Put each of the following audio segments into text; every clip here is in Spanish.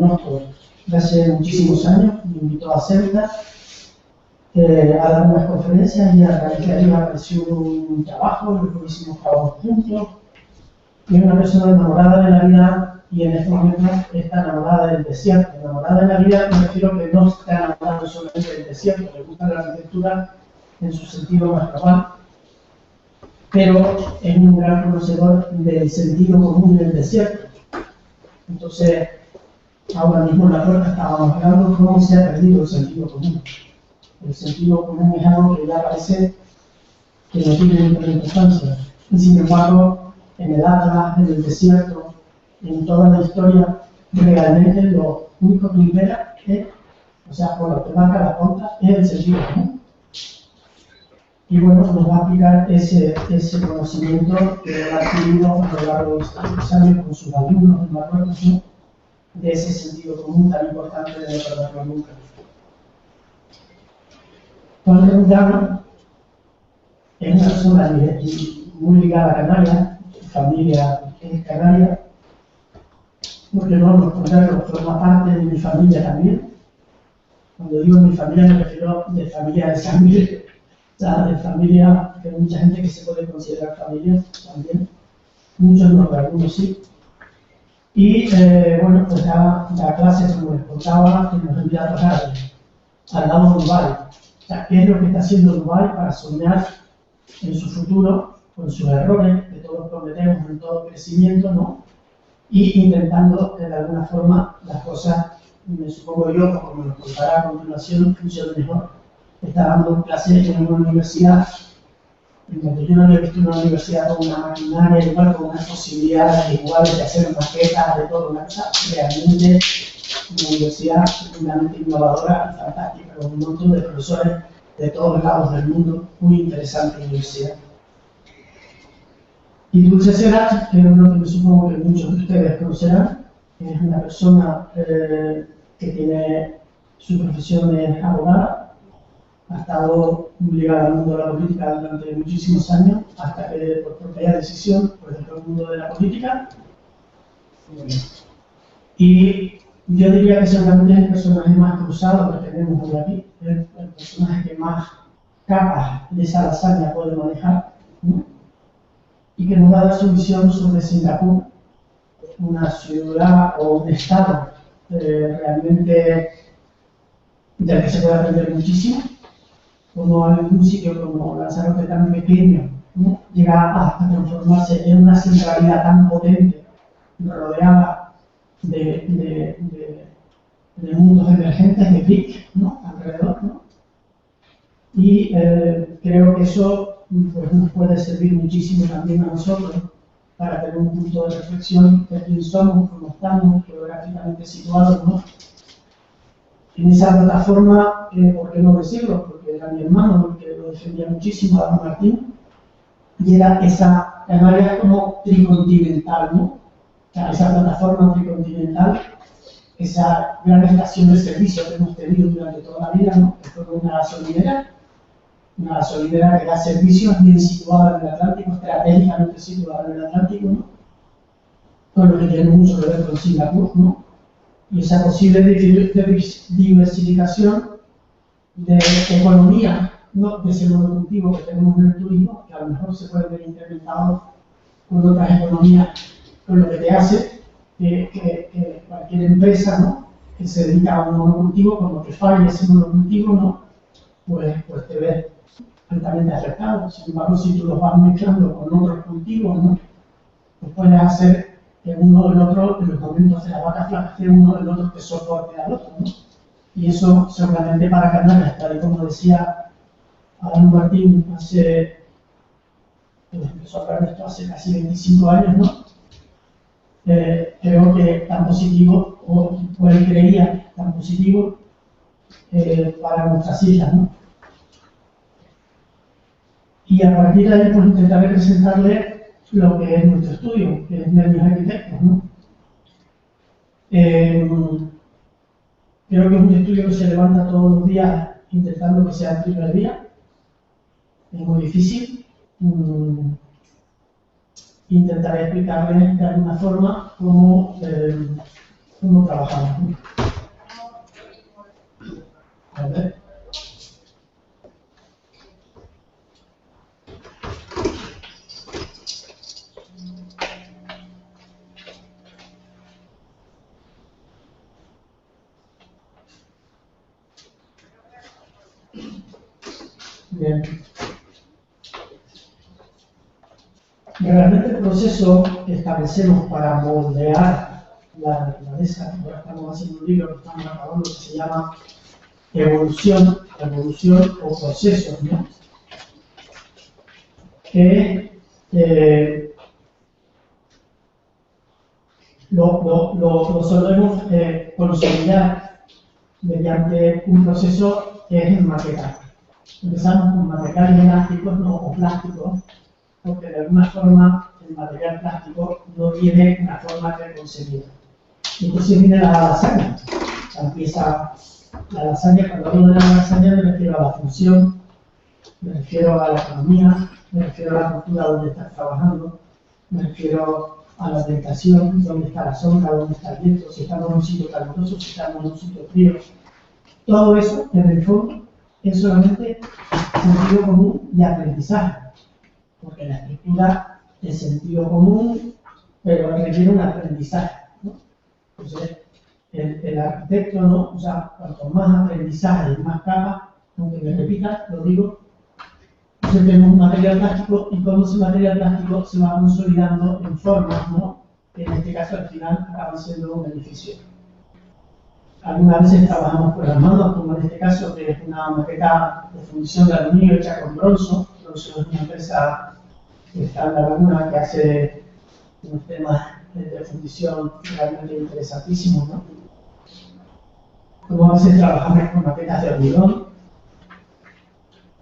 conozco de hace muchísimos años, me invitó a Ceuta a dar unas conferencias y a raíz de ahí apareció un trabajo, luego hicimos trabajo juntos. Y es una persona enamorada de la vida y en este momento está enamorada del desierto. Enamorada de la vida me refiero que no está enamorada solamente del desierto, le gusta la arquitectura en su sentido más global, pero es un gran conocedor del sentido común del desierto. Entonces, ahora mismo en la puerta estábamos hablando de cómo se ha perdido el sentido común. El sentido común es algo que ya parece que no tiene ninguna importancia. Y sin embargo, en el Atlas, en el desierto, en toda la historia, realmente lo único que libera es, o sea, por lo que marca la pauta, es el sentido común. Y bueno, nos va a aplicar ese conocimiento que ha adquirido a lo largo de estos años con sus alumnos en Marruecos, ¿no? De ese sentido común tan importante de no perderlo nunca. Juan Rendano es una persona muy ligada a Canarias, su familia es canaria, porque no, lo contrario, forma parte de mi familia también. Cuando digo mi familia me refiero de familia de sangre, o sea, de familia, que hay mucha gente que se puede considerar familia también, muchos no, pero algunos sí. Y bueno, pues da clases, como les contaba, en los Emiratos Árabes, al lado de Dubái. O sea, ¿qué es lo que está haciendo Dubái para soñar en su futuro, con sus errores que todos cometemos en todo crecimiento, ¿no? Y intentando que de alguna forma las cosas, me supongo yo, como nos contará a continuación, funcionen mejor. Está dando clases en una universidad, en donde yo no había visto una universidad con una maquinaria igual, con unas posibilidades iguales de hacer maquetas, de todo, una cosa realmente una universidad tremendamente innovadora y fantástica, con un montón de profesores de todos lados del mundo, muy interesante universidad. Y Dulce Serach, que es uno que me supongo que muchos de ustedes conocerán, es una persona que tiene su profesión de abogada, ha estado muy ligada al mundo de la política durante muchísimos años, hasta que por propia decisión pues dejó el mundo de la política. Y yo diría que seguramente es el personaje más cruzado que tenemos hoy aquí, el personaje que más capas de esa lasaña puede manejar, ¿no? Y que nos va a dar su visión sobre Singapur, una ciudad o un estado realmente del que se puede aprender muchísimo, como algún sitio como Lanzarote tan pequeño, ¿no? Llega a transformarse en una centralidad tan potente, rodeada de mundos emergentes, de BRIC, ¿no? Alrededor, ¿no? Y creo que eso pues, nos puede servir muchísimo también a nosotros para tener un punto de reflexión de quién somos, cómo estamos, geográficamente situados, ¿no? En esa plataforma, ¿por qué no decirlo? Porque era mi hermano el que lo defendía muchísimo, Adán Martín, y era esa Canarias como tricontinental, ¿no? O sea, esa plataforma tricontinental, esa gran estación de servicio que hemos tenido durante toda la vida, ¿no? Que fue una gasolinera que da servicios bien situada en el Atlántico, estratégicamente situada en el Atlántico, ¿no? Con lo que tiene mucho que ver con Singapur, ¿no? Y esa posible diversificación de economía, ¿no? De ese monocultivo que tenemos en el turismo, que a lo mejor se puede ver incrementado con otras economías, con lo que te hace que cualquier empresa, ¿no? Que se dedica a un monocultivo, como que falle ese monocultivo, ¿no? Pues te ves altamente afectado. Sin embargo, si tú los vas mezclando con otros cultivos, ¿no? Pues puedes hacer que uno del otro, en los momentos de la vaca flaca, que uno del otro que soporte al otro, ¿no? Y eso seguramente para Canarias, tal y como decía Adán Martín empezó a hablar de esto hace casi 25 años, ¿no? Creo que tan positivo, o él creía tan positivo para nuestras islas, ¿no? Y a partir de ahí, pues intentaré presentarle lo que es nuestro estudio, que es Nervios Arquitectos, ¿no? Creo que es un estudio que se levanta todos los días intentando que sea el primer día. Es muy difícil. Intentaré explicarles de alguna forma cómo cómo trabajamos. A ver. Bien. Realmente el proceso que establecemos para moldear la naturaleza, ahora estamos haciendo un libro que estamos acabando que se llama evolución o procesos, ¿no? Que lo solemos consolidar mediante un proceso que es el maquetaje. Empezamos con materiales elásticos o plásticos, porque de alguna forma el material plástico no tiene una forma preconcebida. Entonces viene la lasaña. Empieza la lasaña, cuando hablo de la lasaña me refiero a la función, me refiero a la economía, me refiero a la cultura donde estás trabajando, me refiero a la orientación, dónde está la sombra, dónde está el viento, si estamos en un sitio caluroso, si estamos en un sitio frío. Todo eso, en el fondo, es solamente sentido común y aprendizaje, porque la estructura es sentido común, pero requiere un aprendizaje, ¿no? Entonces, el arquitecto, ¿no? O sea, cuanto más aprendizaje y más capas, aunque me repita, lo digo, entonces tenemos un material plástico y como ese material plástico se va consolidando en formas, ¿no? Que en este caso al final acaba siendo un edificio. Algunas veces trabajamos con las manos, como en este caso, que es una maqueta de fundición de aluminio hecha con bronzo. Bronzo es una empresa que está en La Laguna que hace unos temas de fundición realmente interesantísimos, ¿no? Como a veces trabajamos con maquetas de hormigón,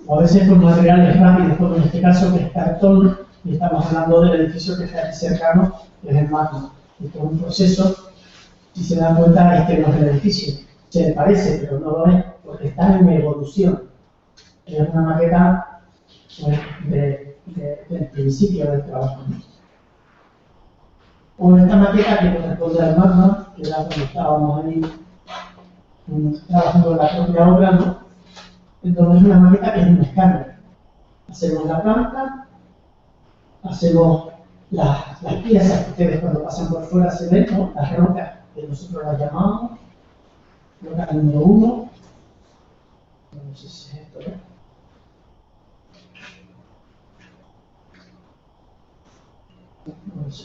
o a veces con materiales rápidos, como en este caso que es cartón, y estamos hablando del edificio que está aquí cercano, que es el magma. Esto es un proceso. Si se dan cuenta, este no es el edificio. Se le parece, pero no lo es, porque está en evolución. Es una maqueta del principio del trabajo. O esta maqueta que corresponde al magma, que era cuando estábamos ahí trabajando en la propia obra, ¿no? Entonces es una maqueta que es un escáner. Hacemos la planta, hacemos las piezas que ustedes cuando pasan por fuera se ven, ¿no? Las rocas que nosotros las llamamos, roca número 1, no sé si es esto, ¿no? No sé.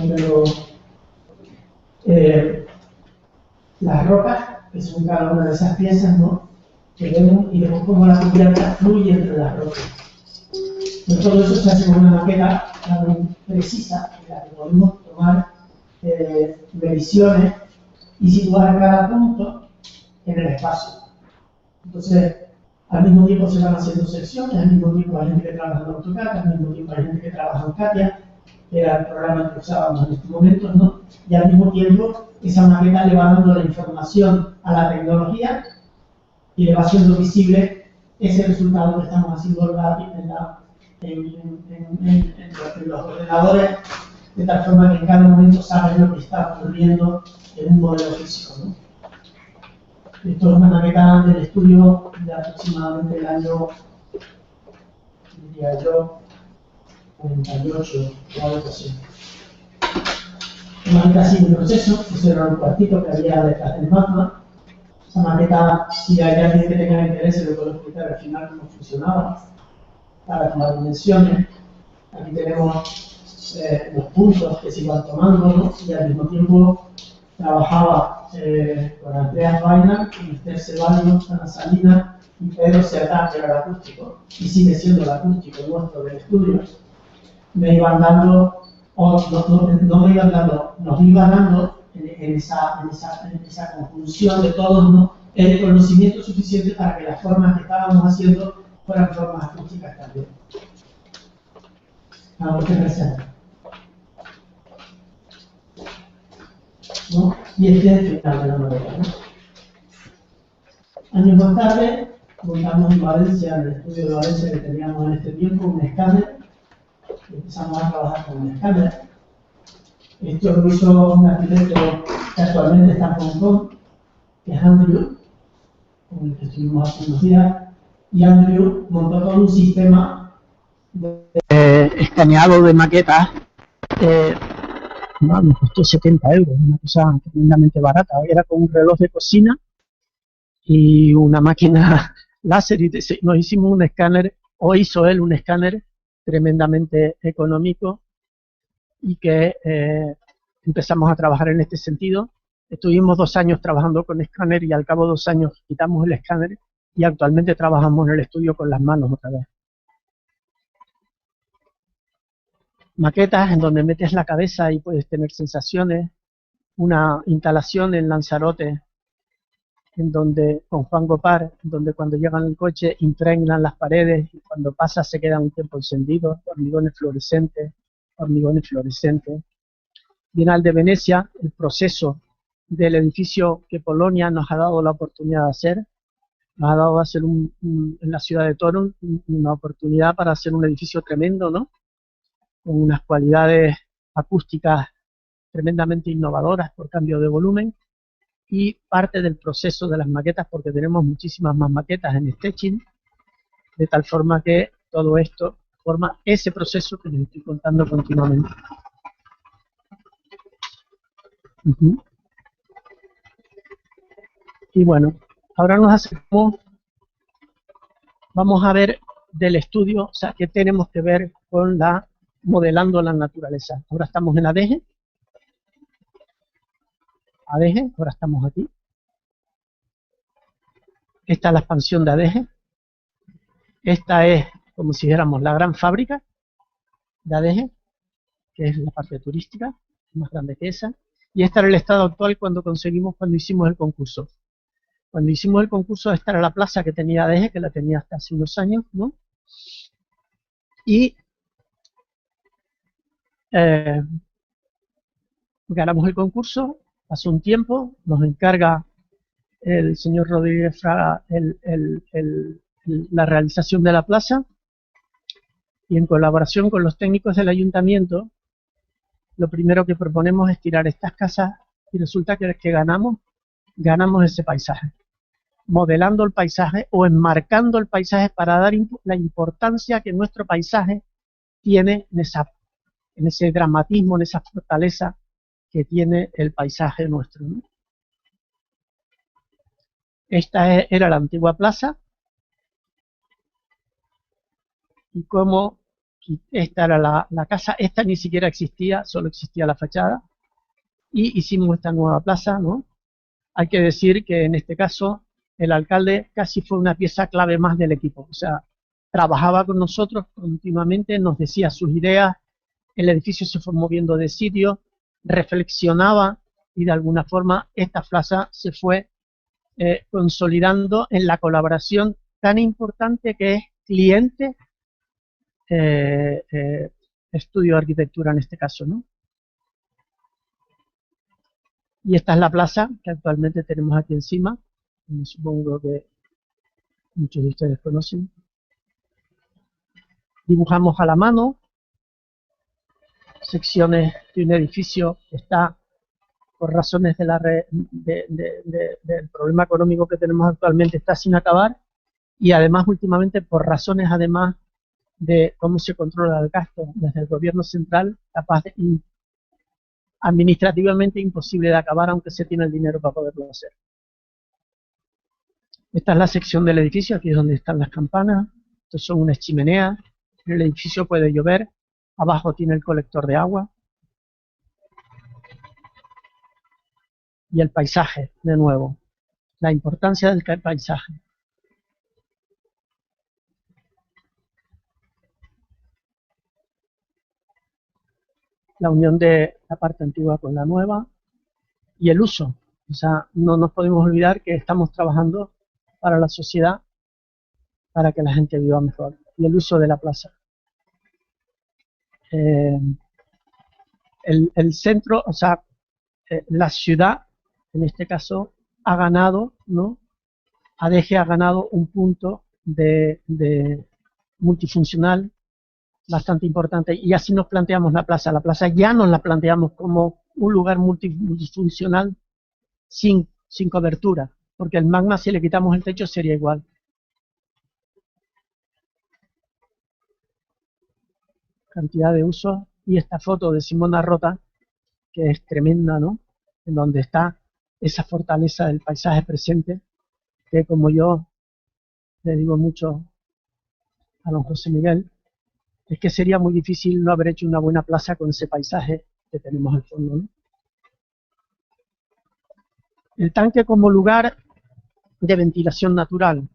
Número, las rocas, que son cada una de esas piezas, ¿no? Que vemos y vemos cómo la cubierta fluye entre las rocas. Pero todo eso se hace con una maqueta muy precisa, en la que podemos tomar mediciones y situar cada punto en el espacio. Entonces, al mismo tiempo se van haciendo secciones, al mismo tiempo hay gente que trabaja en AutoCAD, al mismo tiempo hay gente que trabaja en CATIA, que era el programa que usábamos en estos momentos, ¿no? Y al mismo tiempo esa maqueta le va dando la información a la tecnología y le va haciendo visible ese resultado que estamos haciendo en los ordenadores, de tal forma que en cada momento saben lo que está ocurriendo en un modelo físico, ¿no? Esto es una maqueta del estudio de aproximadamente el año, diría yo, 48 o algo así. Una maqueta sin proceso, ese era un cuartito que había detrás del magma. Esa maqueta, si hay alguien que tenga interés, se le puedo explicar al final cómo funcionaba, para tomar dimensiones. Aquí tenemos los puntos que se iban tomando, ¿no? Y al mismo tiempo trabajaba con Andreas Weiner, con Esther Ceballos, Ana Salinas y Pedro Serrán, que era el acústico, y sigue siendo el acústico nuestro del estudio. Me iban dando, no me iban dando, nos iban dando en esa conjunción de todos, ¿no? El conocimiento suficiente para que las formas que estábamos haciendo fueran formas acústicas también. Vamos a empezar. ¿No? Y este es el final de la novela, ¿no? Años más tarde, montamos en Valencia, en el estudio de Valencia que teníamos en este tiempo, un escáner, y empezamos a trabajar con un escáner. Esto lo hizo un arquitecto que actualmente está en Hong Kong, que es Andrew, con el que estuvimos hace unos días, y Andrew montó todo un sistema de escaneado de maquetas. No, me costó 70 euros, una cosa tremendamente barata. Era con un reloj de cocina y una máquina láser, y nos hicimos un escáner, o hizo él un escáner tremendamente económico, y que empezamos a trabajar en este sentido. Estuvimos 2 años trabajando con escáner y al cabo de 2 años quitamos el escáner y actualmente trabajamos en el estudio con las manos otra vez. Maquetas en donde metes la cabeza y puedes tener sensaciones. Una instalación en Lanzarote, en donde, con Juan Gopar, donde cuando llegan el coche impregnan las paredes y cuando pasa se queda un tiempo encendido, hormigones fluorescentes, hormigones fluorescentes. Bienal de Venecia, el proceso del edificio que Polonia nos ha dado la oportunidad de hacer, nos ha dado a hacer en la ciudad de Torun una oportunidad para hacer un edificio tremendo, ¿no? Con unas cualidades acústicas tremendamente innovadoras por cambio de volumen, y parte del proceso de las maquetas, porque tenemos muchísimas más maquetas en Stettin, de tal forma que todo esto forma ese proceso que les estoy contando continuamente. Y bueno, ahora nos acercamos, vamos a ver del estudio, o sea, qué tenemos que ver con la modelando la naturaleza. Ahora estamos en ADG, ahora estamos aquí. Esta es la expansión de ADG. Esta es, como si dijéramos, la gran fábrica de ADG, que es la parte turística, más grande que esa. Y este era el estado actual cuando hicimos el concurso. Cuando hicimos el concurso, esta era la plaza que tenía ADG, que la tenía hasta hace unos años, ¿no? Y ganamos el concurso, pasó un tiempo, nos encarga el señor Rodríguez Fraga la realización de la plaza, y en colaboración con los técnicos del ayuntamiento, lo primero que proponemos es tirar estas casas, y resulta que ganamos ese paisaje, modelando el paisaje o enmarcando el paisaje para dar la importancia que nuestro paisaje tiene en ese dramatismo, en esa fortaleza que tiene el paisaje nuestro, ¿no? Esta era la antigua plaza, y como esta era la casa, esta ni siquiera existía, solo existía la fachada, y hicimos esta nueva plaza, ¿no? Hay que decir que en este caso el alcalde casi fue una pieza clave más del equipo, o sea, trabajaba con nosotros continuamente, nos decía sus ideas, el edificio se fue moviendo de sitio, reflexionaba, y de alguna forma esta plaza se fue consolidando en la colaboración tan importante que es cliente estudio de arquitectura en este caso, ¿no? Y esta es la plaza que actualmente tenemos aquí encima, supongo que muchos de ustedes conocen. Dibujamos a la mano secciones de un edificio que está, por razones del problema económico que tenemos actualmente, está sin acabar, y además últimamente por razones además de cómo se controla el gasto desde el gobierno central, capaz de administrativamente imposible de acabar, aunque se tiene el dinero para poderlo hacer. Esta es la sección del edificio, aquí es donde están las campanas, estos son unas chimeneas, en el edificio puede llover, abajo tiene el colector de agua, y el paisaje, de nuevo, la importancia del paisaje. La unión de la parte antigua con la nueva, y el uso. O sea, no nos podemos olvidar que estamos trabajando para la sociedad, para que la gente viva mejor. Y el uso de la plaza. El centro, o sea, la ciudad, en este caso, ha ganado, ¿no?, ADG ha ganado un punto de multifuncional bastante importante, y así nos planteamos la plaza. La plaza ya nos la planteamos como un lugar multifuncional sin cobertura, porque el magma, si le quitamos el techo, sería igual. Cantidad de usos, y esta foto de Simona Rota, que es tremenda, ¿no? En donde está esa fortaleza del paisaje presente, que como yo le digo mucho a don José Miguel, es que sería muy difícil no haber hecho una buena plaza con ese paisaje que tenemos al fondo, ¿no? El tanque como lugar de ventilación natural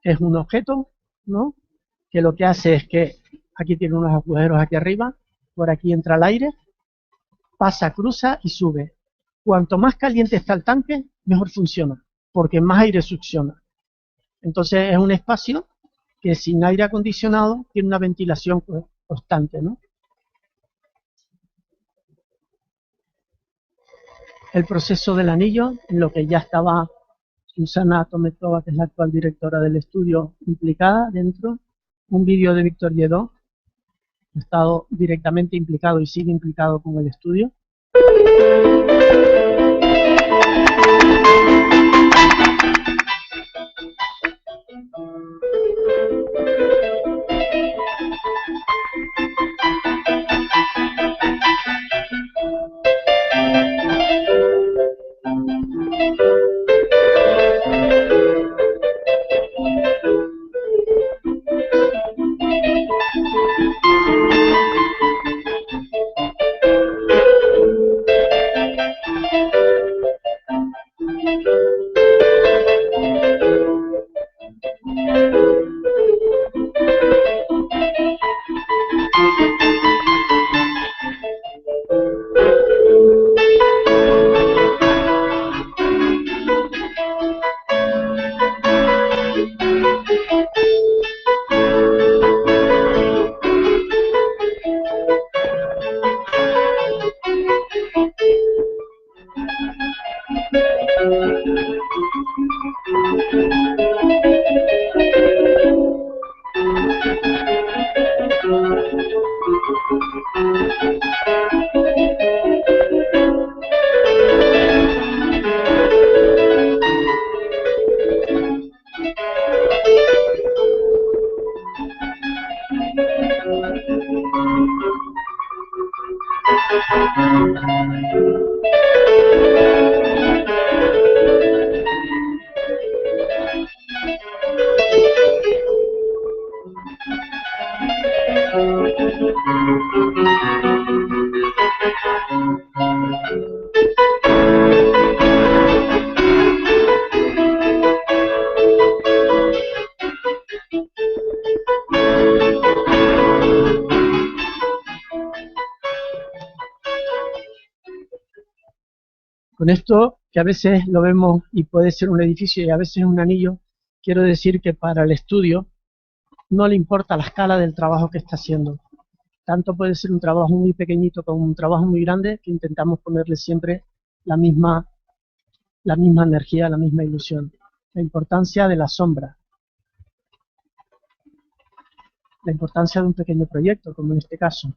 es un objeto, ¿no? Que lo que hace es que aquí tiene unos agujeros aquí arriba, por aquí entra el aire, pasa, cruza y sube. Cuanto más caliente está el tanque, mejor funciona, porque más aire succiona. Entonces es un espacio que sin aire acondicionado tiene una ventilación constante, ¿no? El proceso del anillo, en lo que ya estaba Susana Tometova, que es la actual directora del estudio, implicada dentro. Un vídeo de Víctor Lledó, ha estado directamente implicado y sigue implicado con el estudio. Con esto, que a veces lo vemos y puede ser un edificio y a veces un anillo, quiero decir que para el estudio no le importa la escala del trabajo que está haciendo. Tanto puede ser un trabajo muy pequeñito como un trabajo muy grande, que intentamos ponerle siempre la misma energía, la misma ilusión. La importancia de la sombra. La importancia de un pequeño proyecto, como en este caso,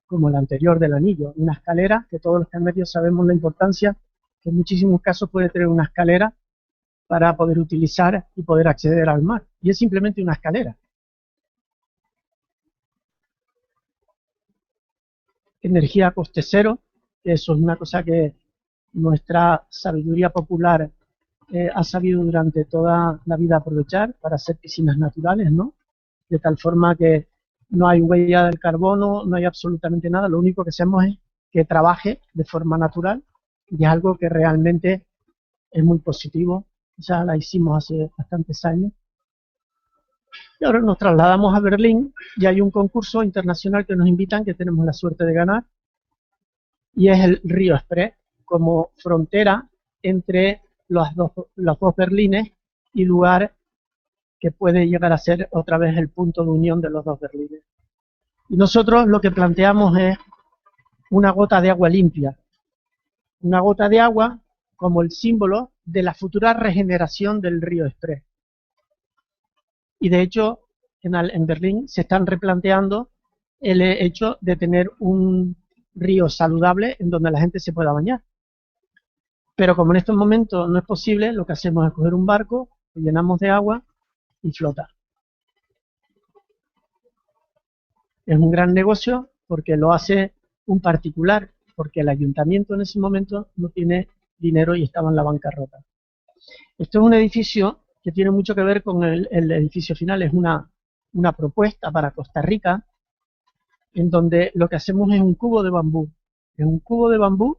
como el anterior del anillo. Una escalera, que todos los canarios sabemos la importancia, que en muchísimos casos puede tener una escalera para poder utilizar y poder acceder al mar. Y es simplemente una escalera. Energía a coste cero, que eso es una cosa que nuestra sabiduría popular ha sabido durante toda la vida aprovechar para hacer piscinas naturales, ¿no? De tal forma que no hay huella del carbono, no hay absolutamente nada, lo único que hacemos es que trabaje de forma natural, y es algo que realmente es muy positivo. Ya la hicimos hace bastantes años. Y ahora nos trasladamos a Berlín y hay un concurso internacional que nos invitan, que tenemos la suerte de ganar, y es el Río Express, como frontera entre los dos Berlines y lugar que puede llegar a ser otra vez el punto de unión de los dos Berlines. Y nosotros lo que planteamos es una gota de agua limpia. Una gota de agua como el símbolo de la futura regeneración del río Spree. Y de hecho, en Berlín se están replanteando el hecho de tener un río saludable en donde la gente se pueda bañar. Pero como en estos momentos no es posible, lo que hacemos es coger un barco, lo llenamos de agua y flota. Es un gran negocio porque lo hace un particular, porque el ayuntamiento en ese momento no tiene dinero y estaba en la bancarrota. Esto es un edificio que tiene mucho que ver con el edificio final, es una propuesta para Costa Rica, en donde lo que hacemos es un cubo de bambú. Es un cubo de bambú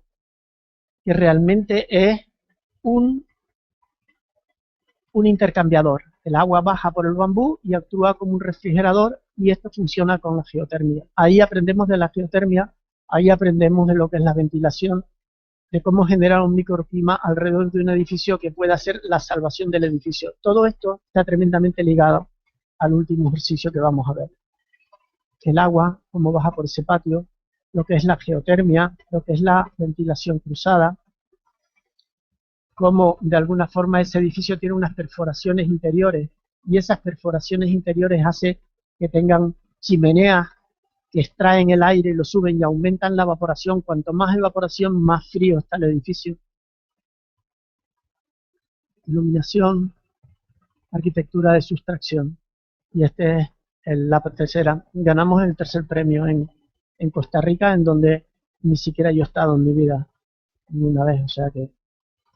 que realmente es un intercambiador. El agua baja por el bambú y actúa como un refrigerador y esto funciona con la geotermia. Ahí aprendemos de la geotermia, ahí aprendemos de lo que es la ventilación, de cómo generar un microclima alrededor de un edificio que pueda ser la salvación del edificio. Todo esto está tremendamente ligado al último ejercicio que vamos a ver. El agua, cómo baja por ese patio, lo que es la geotermia, lo que es la ventilación cruzada, cómo de alguna forma ese edificio tiene unas perforaciones interiores y esas perforaciones interiores hacen que tengan chimeneas que extraen el aire y lo suben y aumentan la evaporación. Cuanto más evaporación, más frío está el edificio. Iluminación, arquitectura de sustracción. Y este es la tercera. Ganamos el tercer premio en Costa Rica, en donde ni siquiera yo he estado en mi vida ni una vez. O sea que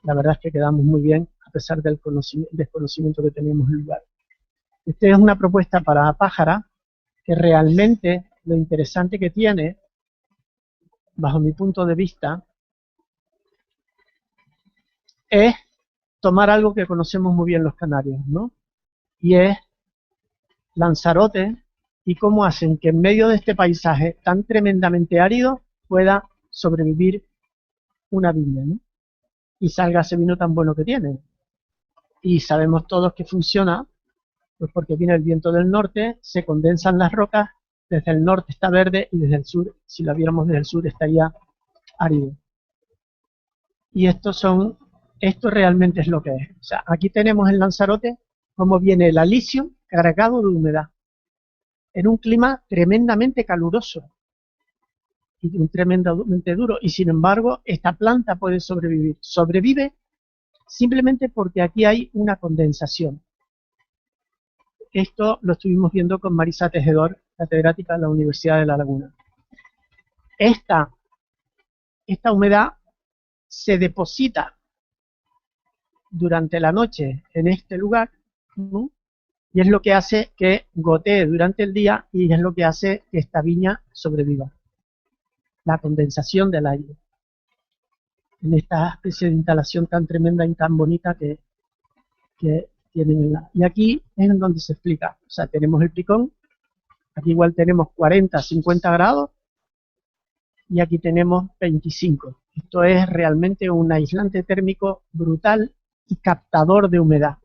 la verdad es que quedamos muy bien, a pesar del desconocimiento que teníamos en el lugar. Esta es una propuesta para Pájara, que realmente lo interesante que tiene, bajo mi punto de vista, es tomar algo que conocemos muy bien los canarios, ¿no? Y es Lanzarote y cómo hacen que en medio de este paisaje tan tremendamente árido pueda sobrevivir una viña, ¿no? Y salga ese vino tan bueno que tiene. Y sabemos todos que funciona, pues porque viene el viento del norte, se condensan las rocas, desde el norte está verde y desde el sur, si lo viéramos desde el sur, estaría árido. Y esto realmente es lo que es. O sea, aquí tenemos en Lanzarote cómo viene el alisio cargado de humedad, en un clima tremendamente caluroso y tremendamente duro, y sin embargo esta planta puede sobrevivir. Sobrevive simplemente porque aquí hay una condensación. Esto lo estuvimos viendo con Marisa Tejedor, catedrática de la Universidad de La Laguna. Esta humedad se deposita durante la noche en este lugar, ¿no? Y es lo que hace que gotee durante el día y es lo que hace que esta viña sobreviva. La condensación del aire. En esta especie de instalación tan tremenda y tan bonita que tienen. Y aquí es en donde se explica. O sea, tenemos el picón, aquí igual tenemos 40, 50 grados y aquí tenemos 25. Esto es realmente un aislante térmico brutal y captador de humedad.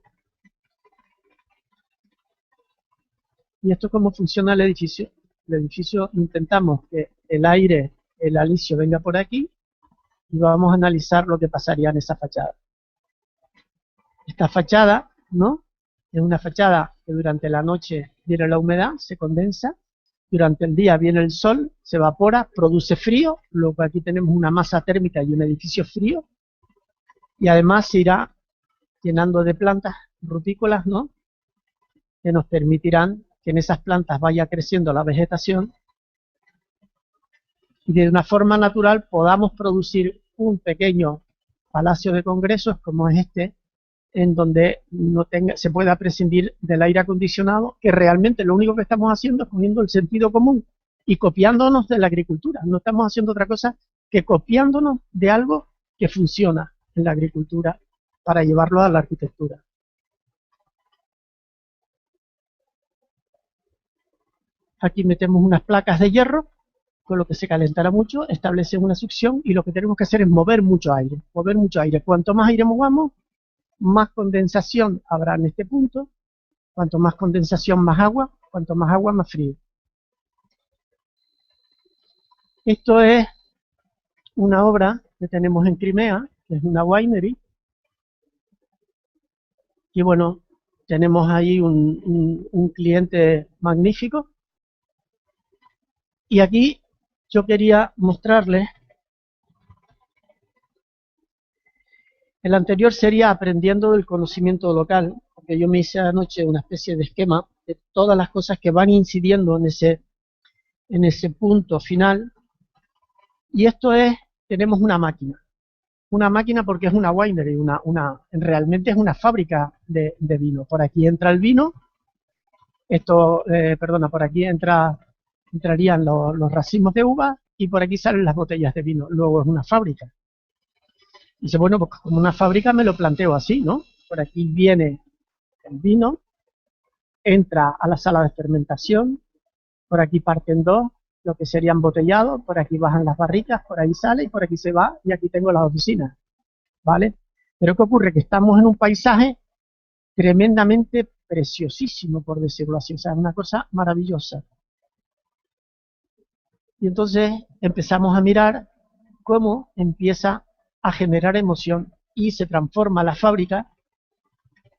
¿Y esto cómo funciona el edificio? El edificio intentamos que el aire, el alisio venga por aquí y vamos a analizar lo que pasaría en esa fachada. Esta fachada, ¿no? Es una fachada que durante la noche viene la humedad, se condensa, durante el día viene el sol, se evapora, produce frío, luego aquí tenemos una masa térmica y un edificio frío, y además se irá llenando de plantas rutícolas, ¿no? Que nos permitirán que en esas plantas vaya creciendo la vegetación y de una forma natural podamos producir un pequeño palacio de congresos como es este, en donde se pueda prescindir del aire acondicionado, que realmente lo único que estamos haciendo es cogiendo el sentido común y copiándonos de la agricultura. No estamos haciendo otra cosa que copiándonos de algo que funciona en la agricultura para llevarlo a la arquitectura. Aquí metemos unas placas de hierro, con lo que se calentará mucho, establecen una succión y lo que tenemos que hacer es mover mucho aire. Cuanto más aire movamos, más condensación habrá en este punto. Cuanto más condensación, más agua. Cuanto más agua, más frío. Esto es una obra que tenemos en Crimea, que es una winery, Y bueno, tenemos ahí un cliente magnífico. Y aquí yo quería mostrarles, el anterior sería aprendiendo del conocimiento local, porque yo me hice anoche una especie de esquema de todas las cosas que van incidiendo en ese punto final. Y esto es, tenemos una máquina porque es una winery, realmente es una fábrica de vino. Por aquí entra el vino, por aquí entrarían los racimos de uva y por aquí salen las botellas de vino. Luego es una fábrica. Y dice, bueno, pues como una fábrica me lo planteo así, ¿no? Por aquí viene el vino, entra a la sala de fermentación, por aquí parten dos, lo que sería embotellado, por aquí bajan las barricas, por ahí sale y por aquí se va y aquí tengo las oficinas, ¿vale? Pero ¿qué ocurre? Que estamos en un paisaje tremendamente preciosísimo, por decirlo así, o sea, una cosa maravillosa. Y entonces empezamos a mirar cómo empieza a generar emoción y se transforma la fábrica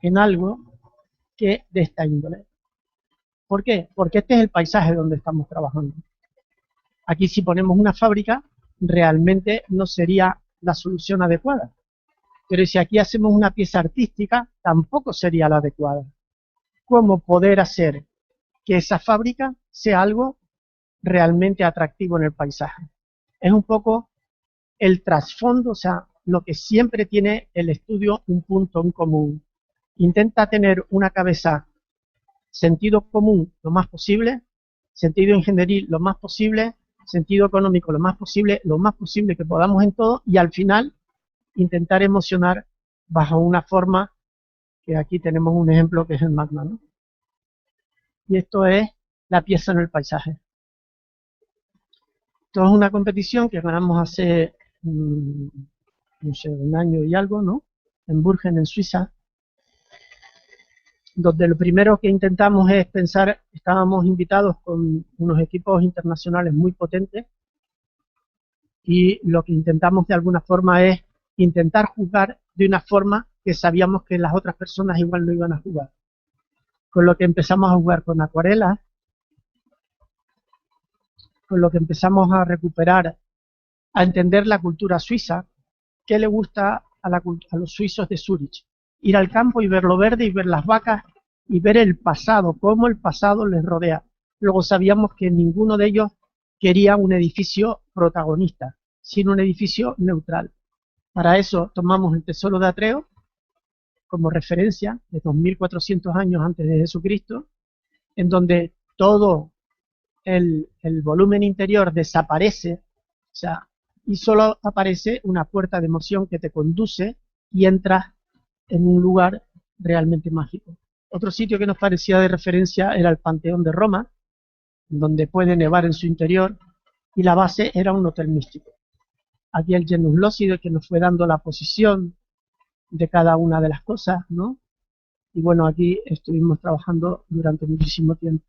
en algo que de esta índole. ¿Por qué? Porque este es el paisaje donde estamos trabajando. Aquí si ponemos una fábrica, realmente no sería la solución adecuada. Pero si aquí hacemos una pieza artística, tampoco sería la adecuada. ¿Cómo poder hacer que esa fábrica sea algo realmente atractivo en el paisaje? Es un poco el trasfondo, o sea, lo que siempre tiene el estudio un punto en común. Intenta tener una cabeza sentido común lo más posible, sentido ingenieril lo más posible, sentido económico lo más posible que podamos en todo, y al final intentar emocionar bajo una forma que aquí tenemos un ejemplo que es el magma, ¿no? Y esto es la pieza en el paisaje. Esto es una competición que ganamos hace no sé, un año y algo, ¿no? En Burgen, en Suiza, donde lo primero que intentamos es pensar, estábamos invitados con unos equipos internacionales muy potentes, y lo que intentamos de alguna forma es intentar jugar de una forma que sabíamos que las otras personas igual no iban a jugar. Con lo que empezamos a jugar con acuarelas, con lo que empezamos a recuperar, a entender la cultura suiza, qué le gusta a los suizos de Zúrich. Ir al campo y ver lo verde y ver las vacas y ver el pasado, cómo el pasado les rodea. Luego sabíamos que ninguno de ellos quería un edificio protagonista, sino un edificio neutral. Para eso tomamos el Tesoro de Atreo como referencia de 2400 años antes de Jesucristo, en donde todo el volumen interior desaparece, o sea, y solo aparece una puerta de emoción que te conduce y entras en un lugar realmente mágico. Otro sitio que nos parecía de referencia era el Panteón de Roma, donde puede nevar en su interior, y la base era un hotel místico. Aquí el Genus Lócido, que nos fue dando la posición de cada una de las cosas, ¿no? Y bueno, aquí estuvimos trabajando durante muchísimo tiempo.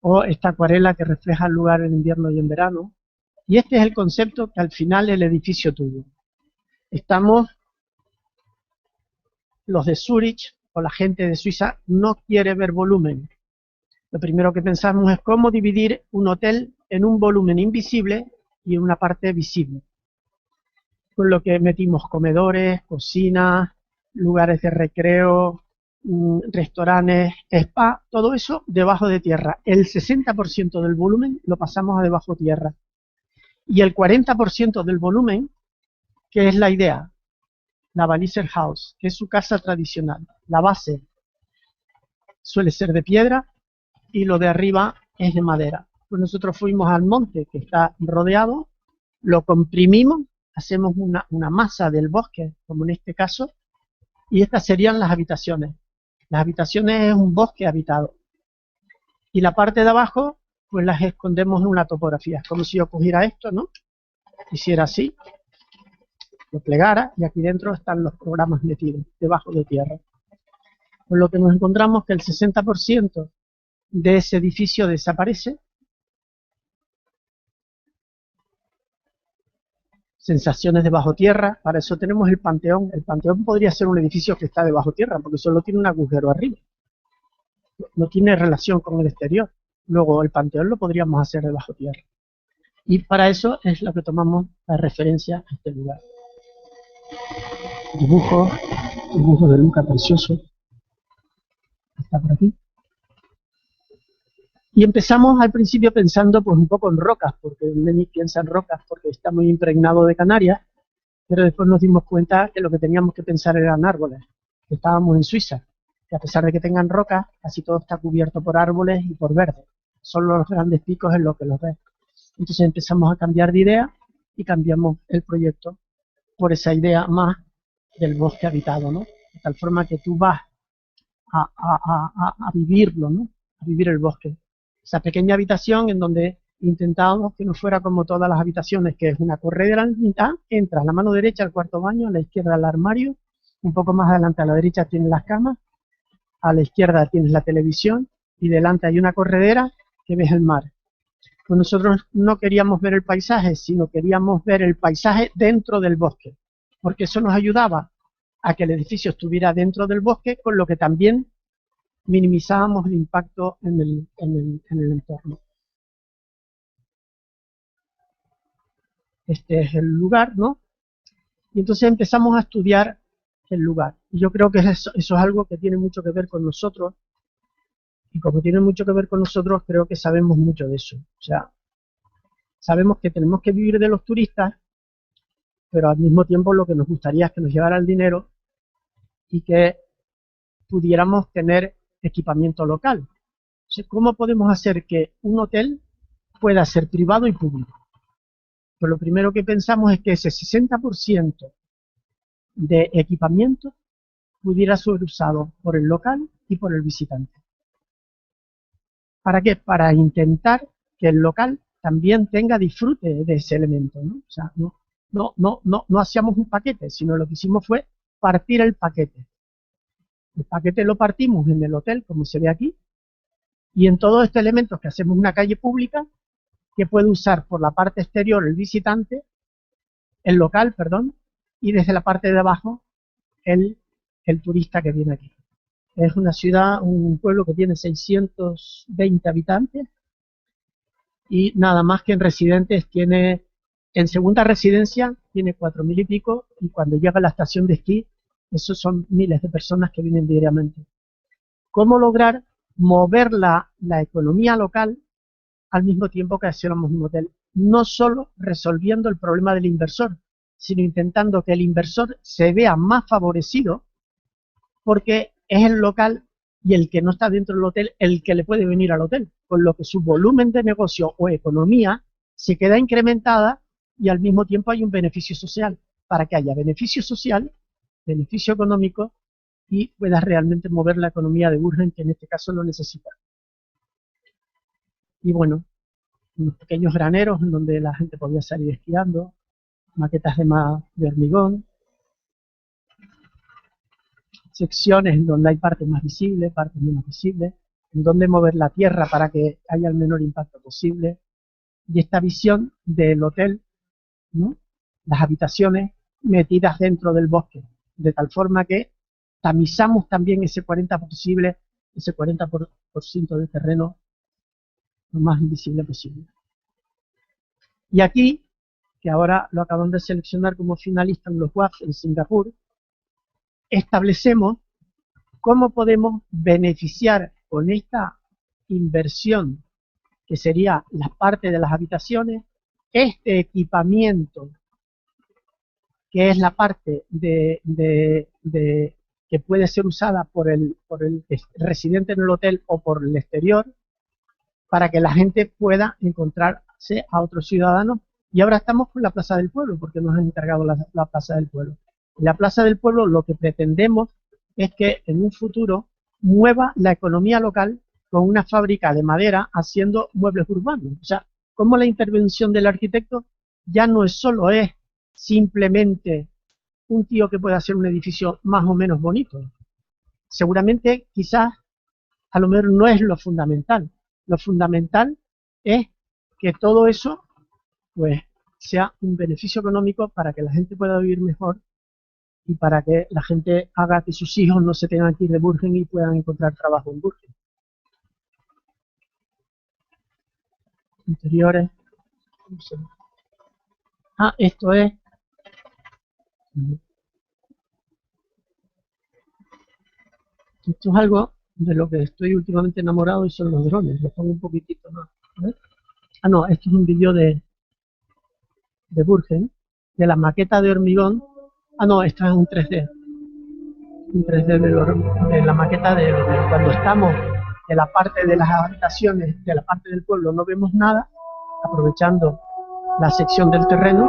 O esta acuarela que refleja el lugar en invierno y en verano. Y este es el concepto que al final el edificio tuvo. Estamos, los de Zúrich o la gente de Suiza no quiere ver volumen. Lo primero que pensamos es cómo dividir un hotel en un volumen invisible y en una parte visible. Con lo que metimos comedores, cocinas, lugares de recreo, restaurantes, spa, todo eso debajo de tierra. El 60% del volumen lo pasamos a debajo de tierra. Y el 40% del volumen, que es la idea, la Walliser House, que es su casa tradicional. La base suele ser de piedra y lo de arriba es de madera. Pues nosotros fuimos al monte que está rodeado, lo comprimimos, hacemos una masa del bosque, como en este caso, y estas serían las habitaciones. Las habitaciones es un bosque habitado. Y la parte de abajo, pues las escondemos en una topografía. Es como si yo cogiera esto, ¿no? Hiciera así, lo plegara, y aquí dentro están los programas metidos, debajo de tierra. Con lo que nos encontramos que el 60% de ese edificio desaparece. sensaciones de bajo tierra. Para eso tenemos el Panteón. El Panteón podría ser un edificio que está debajo tierra, porque solo tiene un agujero arriba. No tiene relación con el exterior. Luego el Panteón lo podríamos hacer de bajo tierra. Y para eso es lo que tomamos la referencia a este lugar. Dibujo de Luca precioso. Está por aquí. Y empezamos al principio pensando pues un poco en rocas, porque Denis piensa en rocas porque está muy impregnado de Canarias, pero después nos dimos cuenta que lo que teníamos que pensar eran árboles, que estábamos en Suiza, que a pesar de que tengan rocas, casi todo está cubierto por árboles y por verde. Solo los grandes picos es lo que los ves. Entonces empezamos a cambiar de idea y cambiamos el proyecto por esa idea más del bosque habitado, ¿no? De tal forma que tú vas a vivirlo, ¿no? A vivir el bosque. Esa pequeña habitación en donde intentábamos que no fuera como todas las habitaciones, que es una corredera en mitad, entras a la mano derecha al cuarto baño, a la izquierda al armario, un poco más adelante a la derecha tienes las camas, a la izquierda tienes la televisión y delante hay una corredera que ves el mar. Pues nosotros no queríamos ver el paisaje, sino queríamos ver el paisaje dentro del bosque, porque eso nos ayudaba a que el edificio estuviera dentro del bosque, con lo que también minimizábamos el impacto en el entorno. Este es el lugar, ¿no? Y entonces empezamos a estudiar el lugar. Y yo creo que eso es algo que tiene mucho que ver con nosotros. Y como tiene mucho que ver con nosotros, creo que sabemos mucho de eso. O sea, sabemos que tenemos que vivir de los turistas, pero al mismo tiempo lo que nos gustaría es que nos llevara el dinero y que pudiéramos tener equipamiento local. O sea, ¿cómo podemos hacer que un hotel pueda ser privado y público? Pues lo primero que pensamos es que ese 60% de equipamiento pudiera ser usado por el local y por el visitante. ¿Para qué? Para intentar que el local también tenga disfrute de ese elemento, ¿no? O sea, no hacíamos un paquete, sino lo que hicimos fue partir el paquete. El paquete lo partimos en el hotel, como se ve aquí, y en todos estos elementos que hacemos una calle pública que puede usar por la parte exterior el visitante, el local, perdón, y desde la parte de abajo el turista que viene aquí. Es una ciudad, un pueblo que tiene 620 habitantes y nada más que en residentes tiene, en segunda residencia tiene 4.000 y pico, y cuando llega a la estación de esquí, esos son miles de personas que vienen diariamente. ¿Cómo lograr mover la economía local al mismo tiempo que hacíamos un hotel? No solo resolviendo el problema del inversor, sino intentando que el inversor se vea más favorecido porque es el local y el que no está dentro del hotel el que le puede venir al hotel, con lo que su volumen de negocio o economía se queda incrementada y al mismo tiempo hay un beneficio social. Para que haya beneficio social, beneficio económico y pueda realmente mover la economía de Urgen, que en este caso lo necesita. Y bueno, unos pequeños graneros en donde la gente podía salir esquiando, maquetas de hormigón, secciones en donde hay partes más visibles, partes menos visibles, en donde mover la tierra para que haya el menor impacto posible, y esta visión del hotel, ¿no? Las habitaciones metidas dentro del bosque, de tal forma que tamizamos también ese 40% de terreno lo más invisible posible. Y aquí, que ahora lo acaban de seleccionar como finalista en los WAF en Singapur, establecemos cómo podemos beneficiar con esta inversión, que sería la parte de las habitaciones, este equipamiento, que es la parte que puede ser usada por el residente en el hotel o por el exterior, para que la gente pueda encontrarse a otros ciudadanos. Y ahora estamos con la Plaza del Pueblo, porque nos han encargado la Plaza del Pueblo. En la Plaza del Pueblo lo que pretendemos es que en un futuro mueva la economía local con una fábrica de madera haciendo muebles urbanos. O sea, como la intervención del arquitecto ya no es solo simplemente un tío que puede hacer un edificio más o menos bonito. Seguramente, quizás, a lo mejor no es lo fundamental. Lo fundamental es que todo eso, pues, sea un beneficio económico para que la gente pueda vivir mejor y para que la gente haga que sus hijos no se tengan que ir de Burgen y puedan encontrar trabajo en Burgen. Interiores. Ah, esto es... Esto es algo de lo que estoy últimamente enamorado y son los drones. Les pongo un poquitito más. Ah, no, esto es un vídeo de Burgen, de la maqueta de hormigón. Ah, no, esto es un 3D. Un 3D de la maqueta de cuando estamos en la parte de las habitaciones, de la parte del pueblo, no vemos nada, aprovechando la sección del terreno.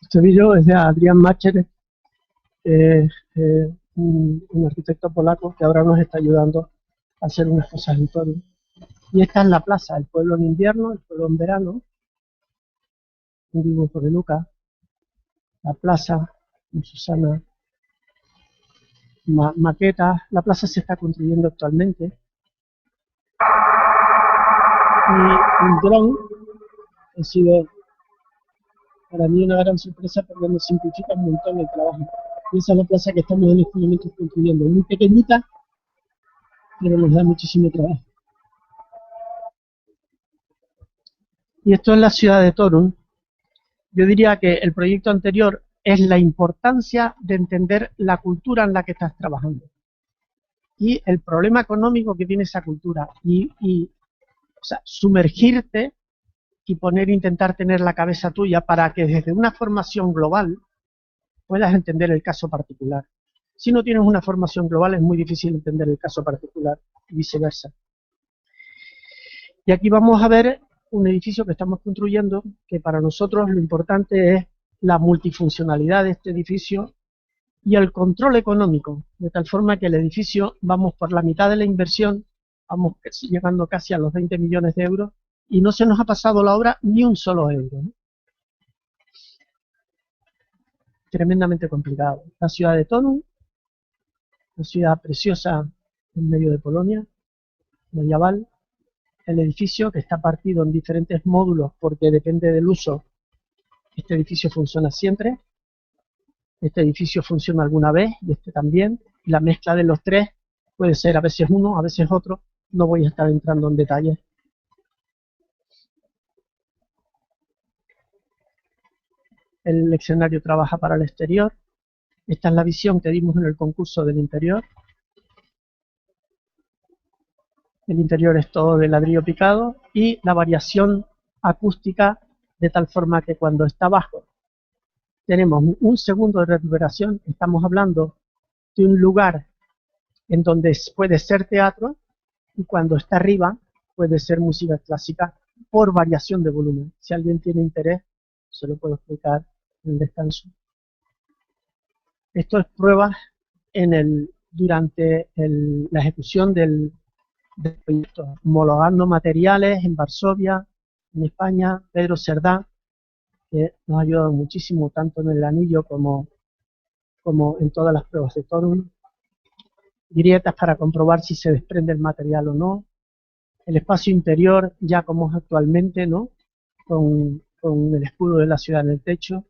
Este vídeo es de Adrian Macher, un arquitecto polaco que ahora nos está ayudando a hacer unas cosas en torno. Y esta es la plaza, el pueblo en invierno, el pueblo en verano, un dibujo de Luca, la plaza, Susana, maquetas. La plaza se está construyendo actualmente. Y un dron ha sido para mí una gran sorpresa porque nos simplifica un montón el trabajo. Y esa es la plaza que estamos en estos momentos construyendo, muy pequeñita, pero nos da muchísimo trabajo. Y esto es la ciudad de Torun. Yo diría que el proyecto anterior es la importancia de entender la cultura en la que estás trabajando y el problema económico que tiene esa cultura o sea, sumergirte y intentar tener la cabeza tuya para que desde una formación global puedas entender el caso particular. Si no tienes una formación global es muy difícil entender el caso particular y viceversa. Y aquí vamos a ver un edificio que estamos construyendo, que para nosotros lo importante es la multifuncionalidad de este edificio y el control económico, de tal forma que el edificio, vamos por la mitad de la inversión, vamos llegando casi a los 20 millones de euros, y no se nos ha pasado la obra ni un solo euro, ¿no? Tremendamente complicado. La ciudad de Torun, una ciudad preciosa en medio de Polonia, medieval. El edificio que está partido en diferentes módulos porque depende del uso. Este edificio funciona siempre, este edificio funciona alguna vez y este también, y la mezcla de los tres puede ser a veces uno, a veces otro. No voy a estar entrando en detalles. El leccionario trabaja para el exterior. Esta es la visión que dimos en el concurso del interior. El interior es todo de ladrillo picado y la variación acústica de tal forma que cuando está abajo tenemos un segundo de reverberación. Estamos hablando de un lugar en donde puede ser teatro y cuando está arriba puede ser música clásica por variación de volumen. Si alguien tiene interés, se lo puedo explicar en el descanso. Esto es pruebas durante la ejecución del proyecto, homologando materiales en Varsovia, en España. Pedro Cerdá, que nos ha ayudado muchísimo tanto en el anillo como en todas las pruebas de Torun. Grietas para comprobar si se desprende el material o no. el espacio interior ya como es actualmente, ¿no? Con el escudo de la ciudad en el techo.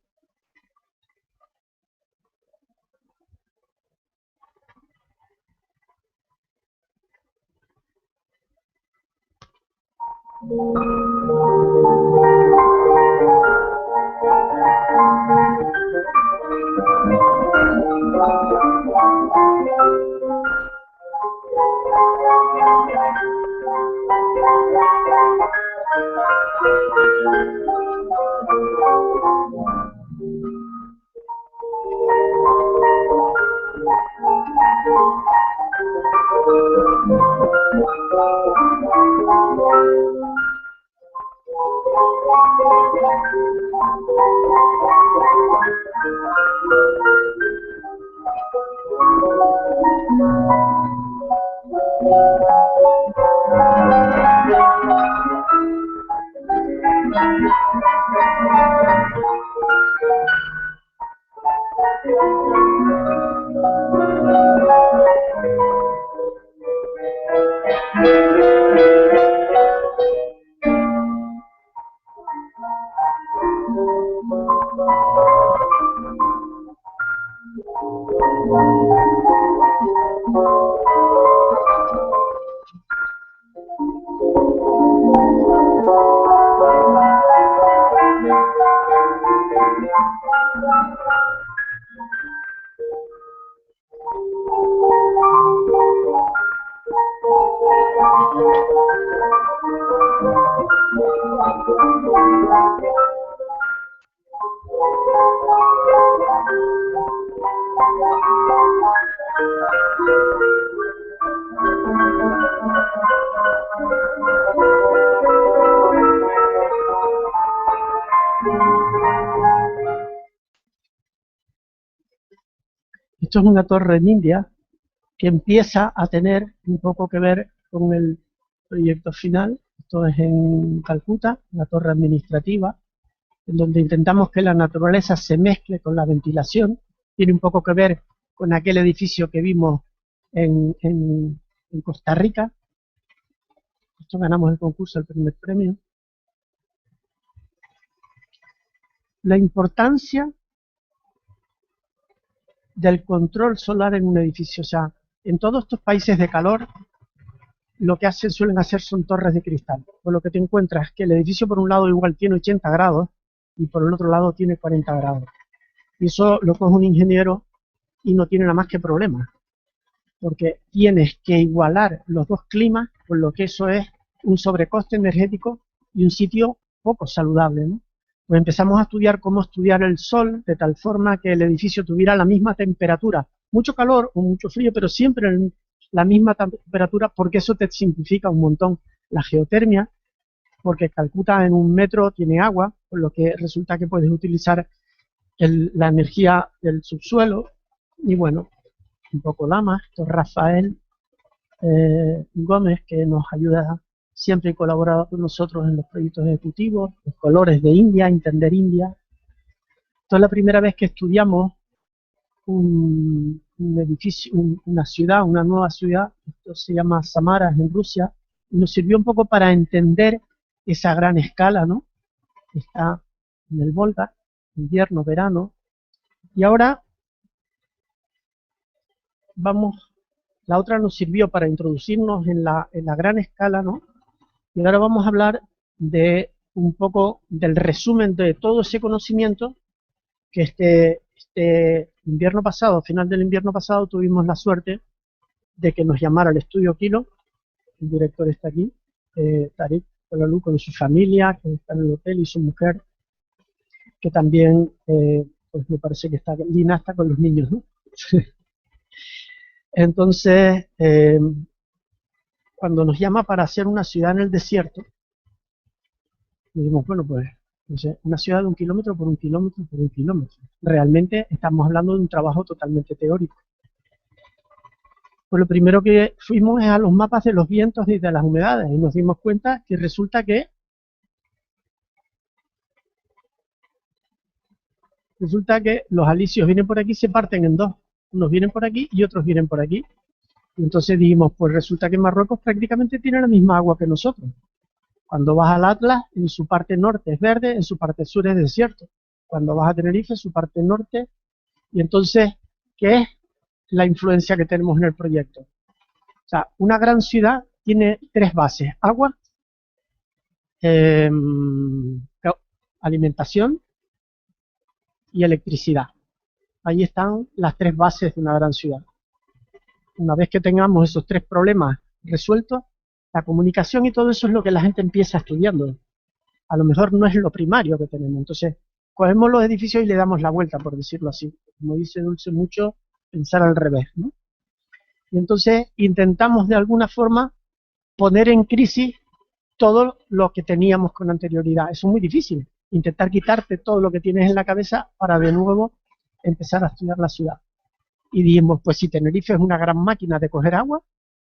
Esto es una torre en India que empieza a tener un poco que ver con el proyecto final. Esto es en Calcuta, una torre administrativa, en donde intentamos que la naturaleza se mezcle con la ventilación. Tiene un poco que ver con aquel edificio que vimos en Costa Rica. Esto ganamos el concurso, el primer premio. La importancia del control solar en un edificio. O sea, en todos estos países de calor, lo que suelen hacer son torres de cristal. Por lo que te encuentras que el edificio por un lado igual tiene 80 grados y por el otro lado tiene 40 grados. Y eso lo coge un ingeniero y no tiene nada más que problemas, porque tienes que igualar los dos climas, por lo que eso es un sobrecoste energético y un sitio poco saludable, ¿no? Pues empezamos a estudiar cómo estudiar el sol de tal forma que el edificio tuviera la misma temperatura, mucho calor o mucho frío, pero siempre en la misma temperatura, porque eso te simplifica un montón la geotermia, porque Calcuta en 1 metro tiene agua, por lo que resulta que puedes utilizar la energía del subsuelo. Y bueno, un poco Lama, esto es Rafael Gómez, que nos ayuda siempre y colabora con nosotros en los proyectos ejecutivos, los colores de India, entender India. Esto es la primera vez que estudiamos un edificio, una ciudad, una nueva ciudad. Esto se llama Samara, en Rusia, y nos sirvió un poco para entender esa gran escala, ¿no? Está en el Volga, invierno, verano. Y ahora la otra nos sirvió para introducirnos en la gran escala, ¿no? Y ahora vamos a hablar de un poco del resumen de todo ese conocimiento que este invierno pasado, final del invierno pasado, tuvimos la suerte de que nos llamara el estudio Kilo. El director está aquí, Tarik Polalu, con su familia, que está en el hotel, y su mujer, que también, pues me parece que Lina está con los niños, ¿no? Entonces, cuando nos llama para hacer una ciudad en el desierto, dijimos, bueno, pues, no sé, una ciudad de 1 kilómetro por 1 kilómetro por 1 kilómetro. Realmente estamos hablando de un trabajo totalmente teórico. Pues lo primero que fuimos es a los mapas de los vientos y de las humedades, y nos dimos cuenta que resulta que los alisios vienen por aquí, se parten en dos. Unos vienen por aquí y otros vienen por aquí. Y entonces dijimos, pues resulta que Marruecos prácticamente tiene la misma agua que nosotros. Cuando vas al Atlas, en su parte norte es verde, en su parte sur es desierto. Cuando vas a Tenerife, su parte norte. Y entonces, ¿qué es la influencia que tenemos en el proyecto? O sea, una gran ciudad tiene tres bases: agua, alimentación y electricidad. Ahí están las tres bases de una gran ciudad. Una vez que tengamos esos tres problemas resueltos, la comunicación y todo eso es lo que la gente empieza estudiando. A lo mejor no es lo primario que tenemos. Entonces, cogemos los edificios y le damos la vuelta, por decirlo así. Como dice Dulce mucho, pensar al revés, ¿no? Y entonces intentamos de alguna forma poner en crisis todo lo que teníamos con anterioridad. Eso es muy difícil, intentar quitarte todo lo que tienes en la cabeza para de nuevo empezar a estudiar la ciudad. Y dijimos, pues si Tenerife es una gran máquina de coger agua,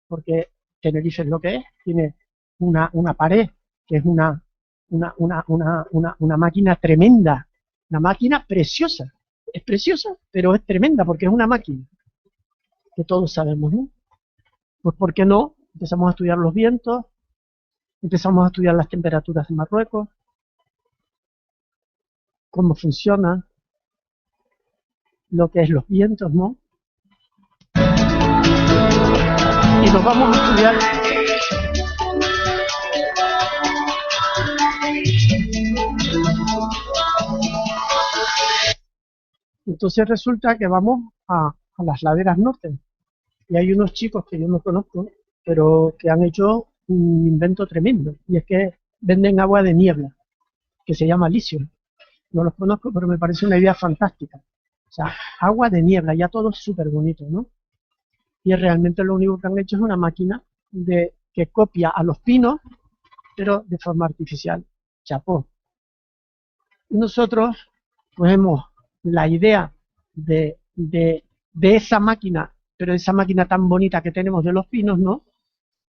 porque Tenerife es lo que es, tiene una pared que es una máquina tremenda, una máquina preciosa. Es preciosa, pero es tremenda porque es una máquina, que todos sabemos, ¿no? Pues ¿por qué no? Empezamos a estudiar los vientos, empezamos a estudiar las temperaturas de Marruecos, cómo funciona, lo que es los vientos, ¿no? Y nos vamos a estudiar entonces resulta que vamos a las laderas norte y hay unos chicos que yo no conozco, pero que han hecho un invento tremendo, y es que venden agua de niebla, que se llama licio. No los conozco, pero me parece una idea fantástica. O sea, agua de niebla, ya todo es súper bonito, ¿no? Y realmente lo único que han hecho es una máquina que copia a los pinos, pero de forma artificial. Chapó. Y nosotros cogemos la idea de esa máquina, pero esa máquina tan bonita que tenemos de los pinos, ¿no?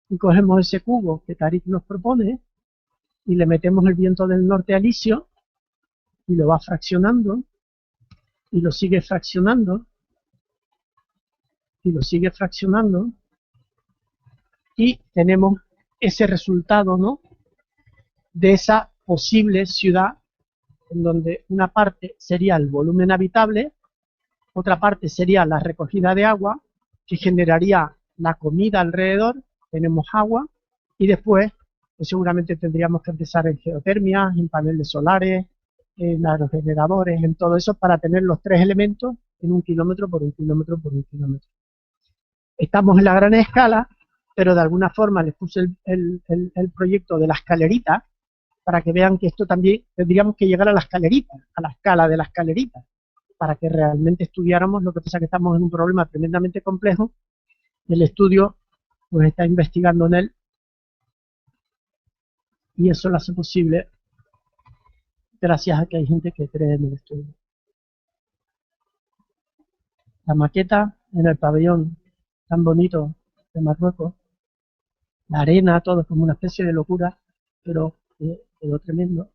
Y cogemos ese cubo que Tarik nos propone y le metemos el viento del norte a licio y lo va fraccionando y lo sigue fraccionando y lo sigue fraccionando y tenemos ese resultado, ¿no? De esa posible ciudad en donde una parte sería el volumen habitable, otra parte sería la recogida de agua, que generaría la comida alrededor, tenemos agua, y después pues seguramente tendríamos que empezar en geotermia, en paneles solares, en aerogeneradores, en todo eso, para tener los tres elementos en 1 kilómetro por 1 kilómetro por 1 kilómetro. Estamos en la gran escala, pero de alguna forma les puse el proyecto de la escalerita, para que vean que esto también tendríamos que llegar a la escalerita, a la escala de la escalerita, para que realmente estudiáramos. Lo que pasa es que estamos en un problema tremendamente complejo, y el estudio pues está investigando en él, y eso lo hace posible gracias a que hay gente que cree en el estudio. La maqueta en el pabellón tan bonito de Marruecos, la arena, todo es como una especie de locura, pero quedó tremendo.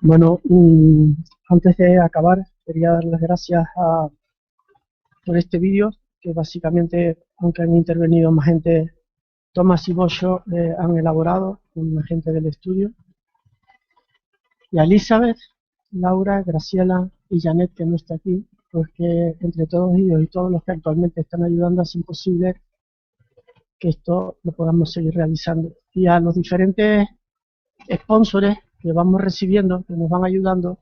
Bueno, antes de acabar, quería dar las gracias por este vídeo, que básicamente, aunque han intervenido más gente, Tomás y Bollo han elaborado con la gente del estudio, y a Elizabeth, Laura, Graciela y Janet, que no está aquí, pues que entre todos ellos y todos los que actualmente están ayudando hacen posible que esto lo podamos seguir realizando. Y a los diferentes sponsors que vamos recibiendo, que nos van ayudando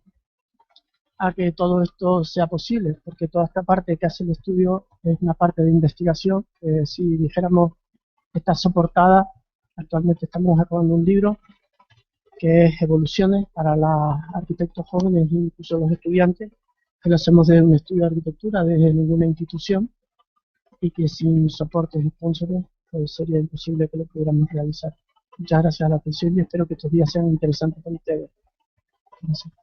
a que todo esto sea posible, porque toda esta parte que hace el estudio es una parte de investigación, que si dijéramos está soportada. Actualmente estamos acabando un libro que es Evoluciones para los arquitectos jóvenes e incluso los estudiantes, que lo hacemos desde un estudio de arquitectura, desde ninguna institución, y que sin soportes y sponsors pues sería imposible que lo pudiéramos realizar. Muchas gracias a la atención y espero que estos días sean interesantes para ustedes. Gracias.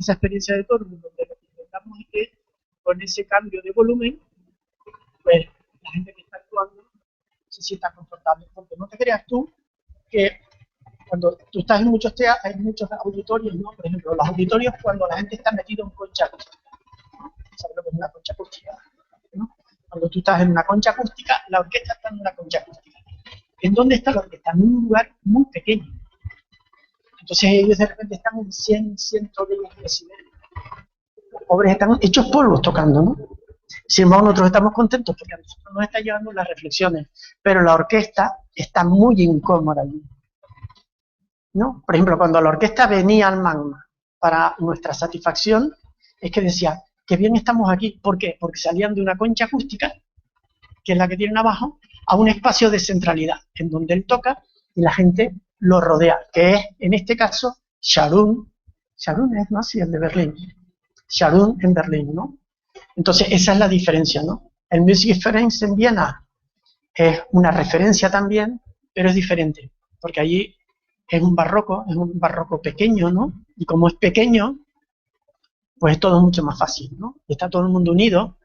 esa experiencia de Tormo, donde lo que intentamos es que con ese cambio de volumen, pues la gente que está actuando se sienta confortable, porque no te creas tú que cuando tú estás en muchos auditorios, ¿no? Por ejemplo, los auditorios cuando la gente está metida en concha acústica, ¿no? ¿Sabes lo que es una concha acústica? ¿No? Cuando tú estás en una concha acústica, la orquesta está en una concha acústica. ¿En dónde está la orquesta? En un lugar muy pequeño. Entonces ellos de repente están en 100, 110 decibeles. Los pobres están hechos polvos tocando, ¿no? Sin embargo, nosotros estamos contentos porque a nosotros nos están llevando las reflexiones, pero la orquesta está muy incómoda allí, ¿no? Por ejemplo, cuando la orquesta venía al Magma para nuestra satisfacción, es que decía, qué bien estamos aquí. ¿Por qué? Porque salían de una concha acústica, que es la que tienen abajo, a un espacio de centralidad, en donde él toca y la gente lo rodea, que es, en este caso, Scharoun. Scharoun es, ¿no? Sí, el de Berlín. Scharoun en Berlín, ¿no? Entonces, esa es la diferencia, ¿no? El Musikverein en Viena es una referencia también, pero es diferente, porque allí es un barroco pequeño, ¿no? Y como es pequeño, pues todo es mucho más fácil, ¿no? Y está todo el mundo unido,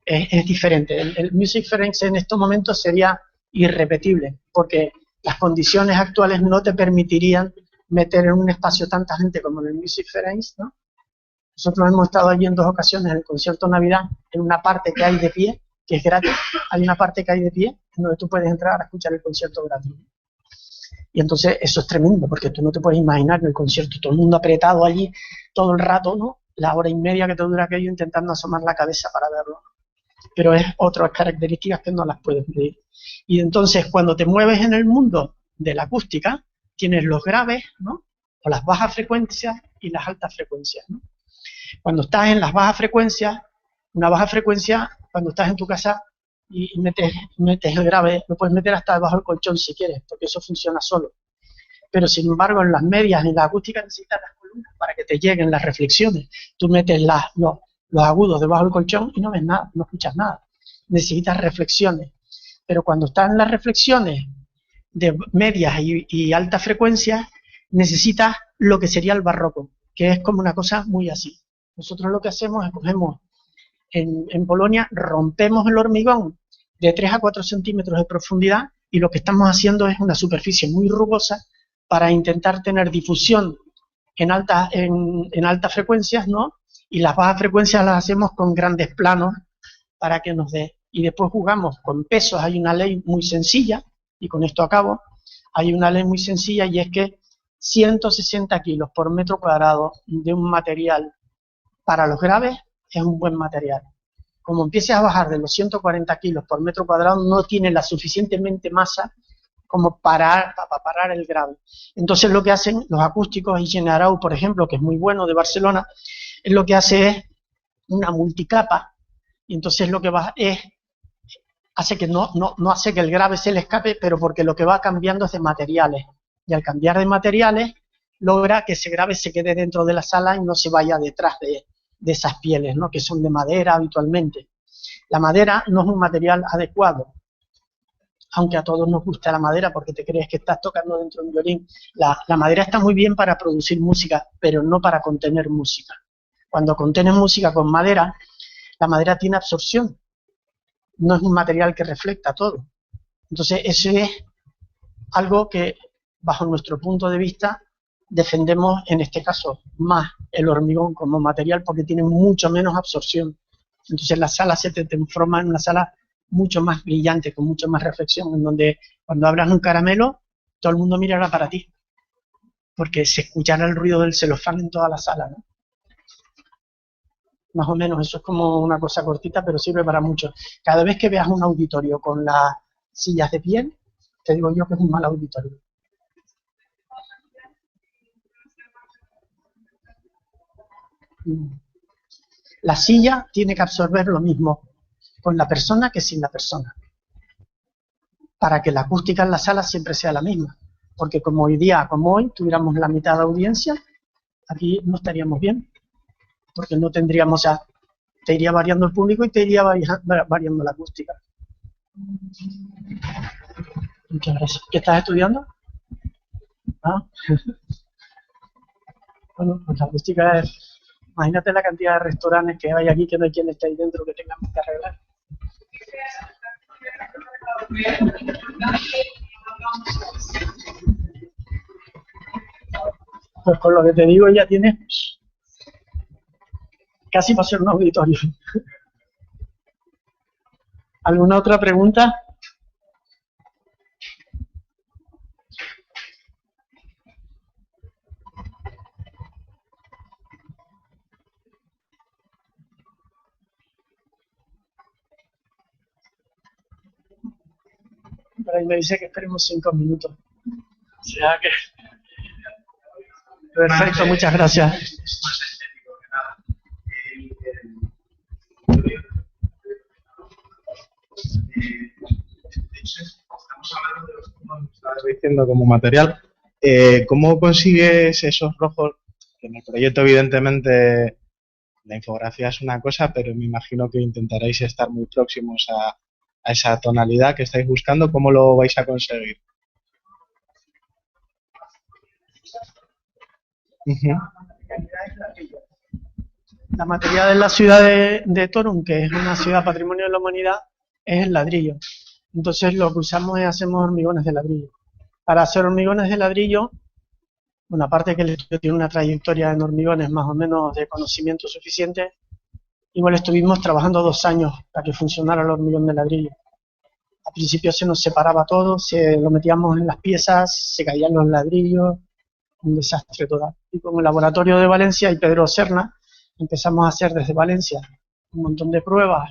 es diferente. El Musikverein en estos momentos sería irrepetible, porque las condiciones actuales no te permitirían meter en un espacio tanta gente como en el Musikverein, ¿no? Nosotros hemos estado allí en 2 ocasiones en el concierto de Navidad, en una parte que hay de pie, que es gratis, hay una parte que hay de pie, en donde tú puedes entrar a escuchar el concierto gratis. Y entonces eso es tremendo, porque tú no te puedes imaginar en el concierto, todo el mundo apretado allí todo el rato, ¿no? La hora y media que te dura aquello intentando asomar la cabeza para verlo. Pero es otras características que no las puedes medir. Y entonces cuando te mueves en el mundo de la acústica, tienes los graves, ¿no? O las bajas frecuencias y las altas frecuencias, ¿no? Cuando estás en las bajas frecuencias, una baja frecuencia, cuando estás en tu casa y metes el grave, lo puedes meter hasta debajo del colchón si quieres, porque eso funciona solo. Pero sin embargo, en las medias, en la acústica necesitas las columnas para que te lleguen las reflexiones. Tú metes los agudos debajo del colchón y no ves nada, no escuchas nada. Necesitas reflexiones. Pero cuando estás en las reflexiones de medias y altas frecuencias, necesitas lo que sería el barroco, que es como una cosa muy así. Nosotros lo que hacemos es cogemos en Polonia, rompemos el hormigón de 3 a 4 centímetros de profundidad y lo que estamos haciendo es una superficie muy rugosa para intentar tener difusión en altas frecuencias, ¿no? Y las bajas frecuencias las hacemos con grandes planos para que nos dé. Y después jugamos con pesos. Hay una ley muy sencilla, y con esto acabo, hay una ley muy sencilla y es que 160 kilos por metro cuadrado de un material para los graves es un buen material. Como empieces a bajar de los 140 kilos por metro cuadrado, no tiene la suficientemente masa como para parar el grave. Entonces lo que hacen los acústicos, y Generau, por ejemplo, que es muy bueno, de Barcelona, es lo que hace es una multicapa, y entonces lo que va es, hace que no hace que el grave se le escape, pero porque lo que va cambiando es de materiales, y al cambiar de materiales, logra que ese grave se quede dentro de la sala y no se vaya detrás de esas pieles, ¿no? Que son de madera habitualmente. La madera no es un material adecuado, aunque a todos nos gusta la madera porque te crees que estás tocando dentro de un violín. La madera está muy bien para producir música, pero no para contener música. Cuando contenes música con madera, la madera tiene absorción, no es un material que refleja todo. Entonces, eso es algo que, bajo nuestro punto de vista, defendemos en este caso más el hormigón como material porque tiene mucho menos absorción. Entonces la sala se te transforma en una sala mucho más brillante, con mucho más reflexión, en donde cuando abras un caramelo, todo el mundo mirará para ti, porque se escuchará el ruido del celofán en toda la sala, ¿no? Más o menos, eso es como una cosa cortita, pero sirve para mucho. Cada vez que veas un auditorio con las sillas de piel, te digo yo que es un mal auditorio. La silla tiene que absorber lo mismo con la persona que sin la persona, para que la acústica en la sala siempre sea la misma, porque como hoy tuviéramos la mitad de audiencia, aquí no estaríamos bien, porque no tendríamos, te iría variando el público y te iría variando la acústica. Muchas gracias. ¿Qué estás estudiando? ¿Ah? Bueno, pues la acústica es Imagínate la cantidad de restaurantes que hay aquí que no hay quien esté ahí dentro que tengamos que arreglar. Pues con lo que te digo ya tienes casi para ser un auditorio. ¿Alguna otra pregunta? Por ahí me dice que esperemos 5 minutos. O sea que... Perfecto, muchas gracias. Es más estético que nada. Estamos hablando de los tonos, me estabas diciendo como material. ¿Cómo consigues esos rojos? Que en el proyecto, evidentemente, la infografía es una cosa, pero me imagino que intentaréis estar muy próximos a esa tonalidad que estáis buscando. ¿Cómo lo vais a conseguir? La material de la ciudad de Toruń, que es una ciudad patrimonio de la humanidad, es el ladrillo. Entonces lo que usamos es hacemos hormigones de ladrillo. Para hacer hormigones de ladrillo, bueno, aparte que el estudio tiene una trayectoria en hormigones más o menos de conocimiento suficiente, igual estuvimos trabajando 2 años para que funcionara el hormigón de ladrillo. Al principio se nos separaba todo, lo metíamos en las piezas, se caían los ladrillos, un desastre total. Y con el laboratorio de Valencia y Pedro Serna empezamos a hacer desde Valencia un montón de pruebas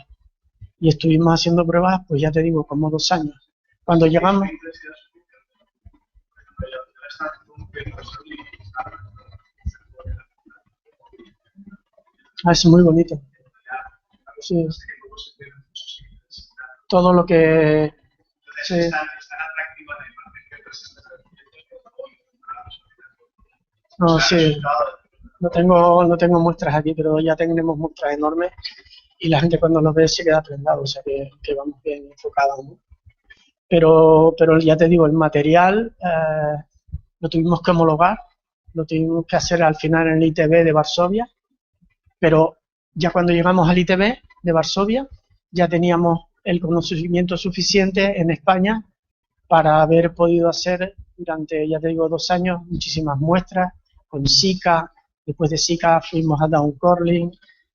y estuvimos haciendo pruebas, pues ya te digo, como 2 años. Cuando llegamos... Es muy bonito. Sí. Todo lo que... Sí. No, sí. No tengo muestras aquí, pero ya tenemos muestras enormes y la gente cuando los ve se queda prendado, o sea que vamos bien enfocados, ¿no? Pero ya te digo, el material lo tuvimos que homologar, lo tuvimos que hacer al final en el ITB de Varsovia, pero ya cuando llegamos al ITB de Varsovia ya teníamos el conocimiento suficiente en España para haber podido hacer durante, ya te digo, 2 años, muchísimas muestras con Sika. Después de Sika fuimos a Down Corling,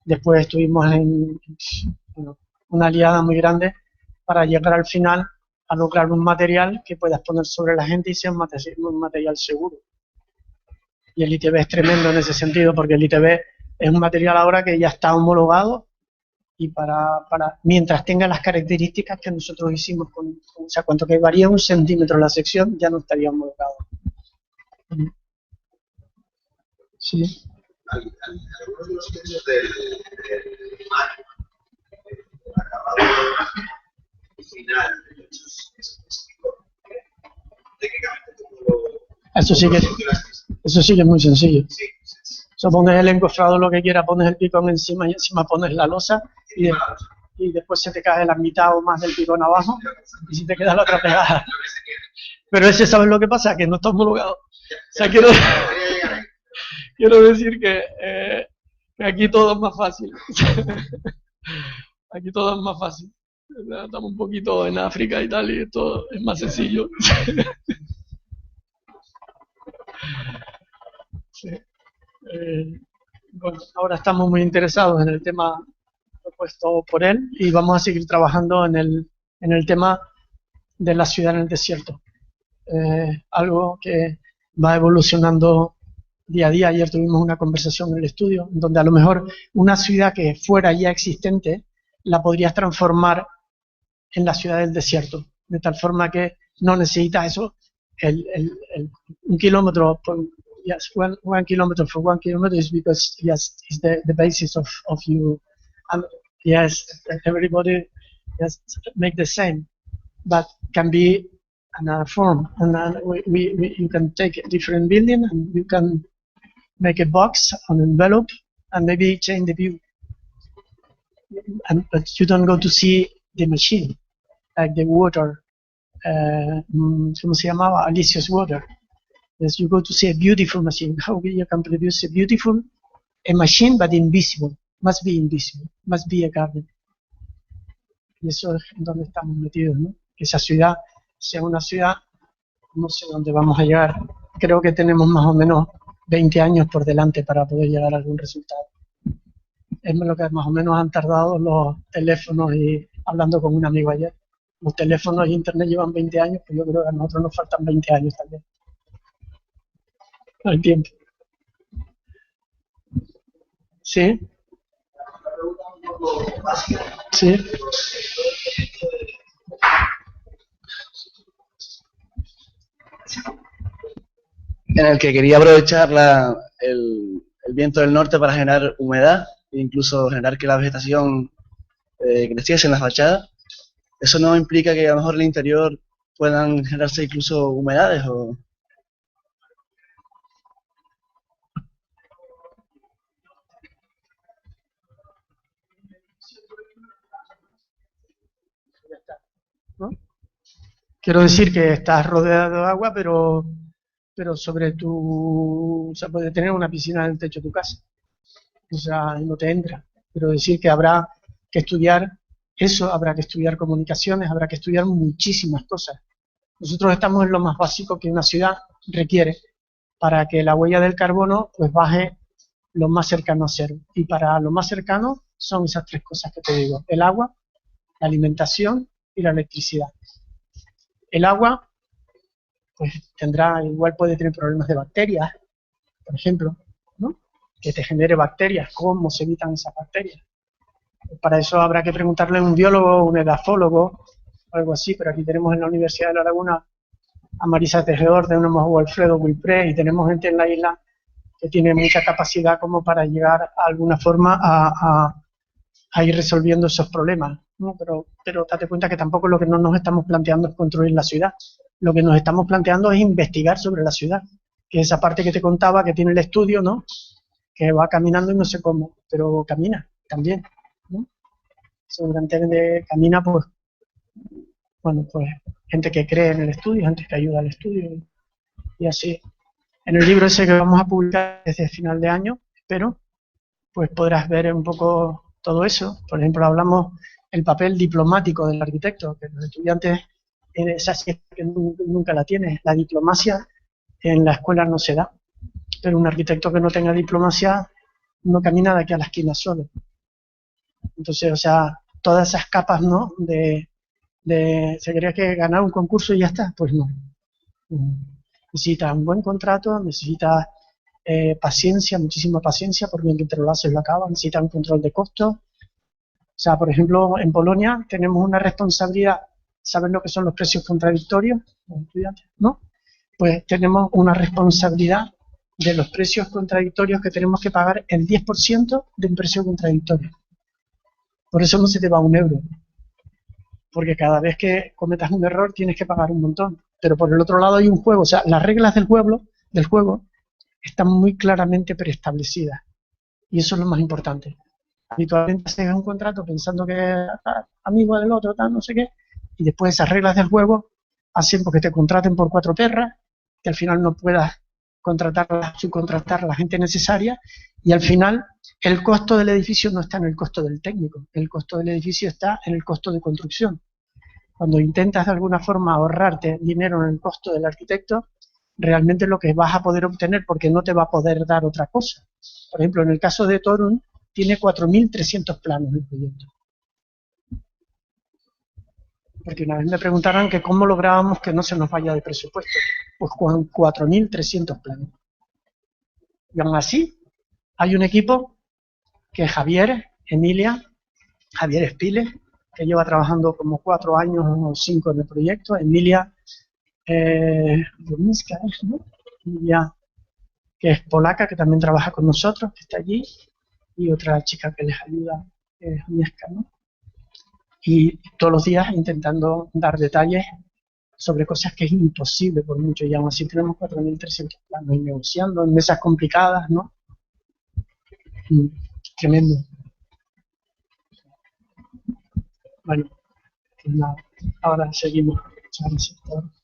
después estuvimos en una aliada muy grande para llegar al final a lograr un material que puedas poner sobre la gente y sea un material seguro. Y el ITB es tremendo en ese sentido, porque el ITB es un material ahora que ya está homologado y para mientras tenga las características que nosotros hicimos, o sea, cuanto que varía 1 centímetro la sección, ya no estaría homologado. Sí. Algunos de los estudios del mar, el acabado final del hecho es técnicamente como Eso sí que es muy sencillo. Sí. So, pones el encofrado lo que quieras, pones el picón encima y encima pones la losa y después se te cae la mitad o más del picón abajo y si te queda la otra pegada. Pero ese, ¿sabes lo que pasa? Que no está homologado. O sea, quiero decir que aquí todo es más fácil. Aquí todo es más fácil. Estamos un poquito en África y tal, y esto es más sencillo. Sí. Bueno, ahora estamos muy interesados en el tema propuesto por él y vamos a seguir trabajando en el tema de la ciudad en el desierto. Algo que va evolucionando día a día. Ayer tuvimos una conversación en el estudio donde a lo mejor una ciudad que fuera ya existente la podrías transformar en la ciudad del desierto, de tal forma que no necesitas eso, 1 kilómetro por, yes, one kilometer for 1 kilometer is because yes, is the basis of you, and yes, everybody just make the same, but can be another form, and then you can take a different building and you can make a box, an envelope, and maybe change the view. But you don't go to see the machine, like the water, ¿cómo se llamaba? Alicia's water. Yes, you go to see a beautiful machine. How you can produce a beautiful a machine but invisible, must be a garden. Y eso es donde estamos metidos, ¿no? Que esa ciudad sea una ciudad, no sé dónde vamos a llegar. Creo que tenemos más o menos 20 años por delante para poder llegar a algún resultado. Es lo que más o menos han tardado los teléfonos y hablando con un amigo ayer. Los teléfonos y internet llevan 20 años, pues yo creo que a nosotros nos faltan 20 años también. Al tiempo. ¿Sí? Sí. En el que quería aprovechar el viento del norte para generar humedad e incluso generar que la vegetación creciese en las fachadas. ¿Eso no implica que a lo mejor en el interior puedan generarse incluso humedades? O... ¿No? Quiero decir que estás rodeado de agua, pero sobre o sea, puede tener una piscina en el techo de tu casa. O sea, no te entra. Quiero decir que habrá que estudiar eso, habrá que estudiar comunicaciones, habrá que estudiar muchísimas cosas. Nosotros estamos en lo más básico que una ciudad requiere para que la huella del carbono pues baje lo más cercano a cero. Y para lo más cercano son esas tres cosas que te digo: el agua, la alimentación y la electricidad. El agua, pues igual puede tener problemas de bacterias, por ejemplo, ¿no? Que te genere bacterias. ¿Cómo se evitan esas bacterias? Para eso habrá que preguntarle a un biólogo, un edafólogo, algo así, pero aquí tenemos en la Universidad de La Laguna a Marisa Tejedor, tenemos a Alfredo Wilpré y tenemos gente en la isla que tiene mucha capacidad como para llegar a alguna forma a ir resolviendo esos problemas, ¿no? Pero date cuenta que tampoco lo que no nos estamos planteando es construir la ciudad. Lo que nos estamos planteando es investigar sobre la ciudad, que es esa parte que te contaba que tiene el estudio, ¿no? Que va caminando y no sé cómo, pero camina también, ¿no? Seguramente camina, pues, bueno, pues gente que cree en el estudio, gente que ayuda al estudio y así. En el libro ese que vamos a publicar desde final de año, espero, pues podrás ver un poco todo eso. Por ejemplo, hablamos el papel diplomático del arquitecto, que los estudiantes, esa sí que nunca la tienen. La diplomacia en la escuela no se da, pero un arquitecto que no tenga diplomacia no camina de aquí a la esquina solo. Entonces, o sea, todas esas capas, ¿no? ¿Se creía que ganar un concurso y ya está? Pues no. Necesitas un buen contrato, necesitas paciencia, muchísima paciencia, porque mientras te lo haces lo acabas, necesitas un control de costos. O sea, por ejemplo, en Polonia tenemos una responsabilidad. ¿Saben lo que son los precios contradictorios, los estudiantes? ¿No? Pues tenemos una responsabilidad de los precios contradictorios que tenemos que pagar el 10% de un precio contradictorio. Por eso no se te va €1. Porque cada vez que cometas un error tienes que pagar un montón. Pero por el otro lado hay un juego. O sea, las reglas del juego están muy claramente preestablecidas. Y eso es lo más importante. Habitualmente haces un contrato pensando que es amigo del otro, tal, no sé qué, y después esas reglas del juego hacen porque te contraten por 4 perras, que al final no puedas subcontratar a la gente necesaria, y al final el costo del edificio no está en el costo del técnico, el costo del edificio está en el costo de construcción. Cuando intentas de alguna forma ahorrarte dinero en el costo del arquitecto, realmente lo que vas a poder obtener, porque no te va a poder dar otra cosa. Por ejemplo, en el caso de Torun, tiene 4.300 planos el proyecto. Porque una vez me preguntaron que cómo lográbamos que no se nos vaya de presupuesto. Pues con 4.300 planos. Y aún así, hay un equipo que es Javier Espiles, que lleva trabajando como 4 años o 5 en el proyecto. Emilia Ruminska, ¿no? Emilia, que es polaca, que también trabaja con nosotros, que está allí, y otra chica que les ayuda, que es Agnieszka, ¿no? Y todos los días intentando dar detalles sobre cosas que es imposible por mucho, y aún así tenemos 4.300 planos y negociando en mesas complicadas, ¿no? Tremendo. Bueno, pues nada, ahora seguimos. Muchas gracias.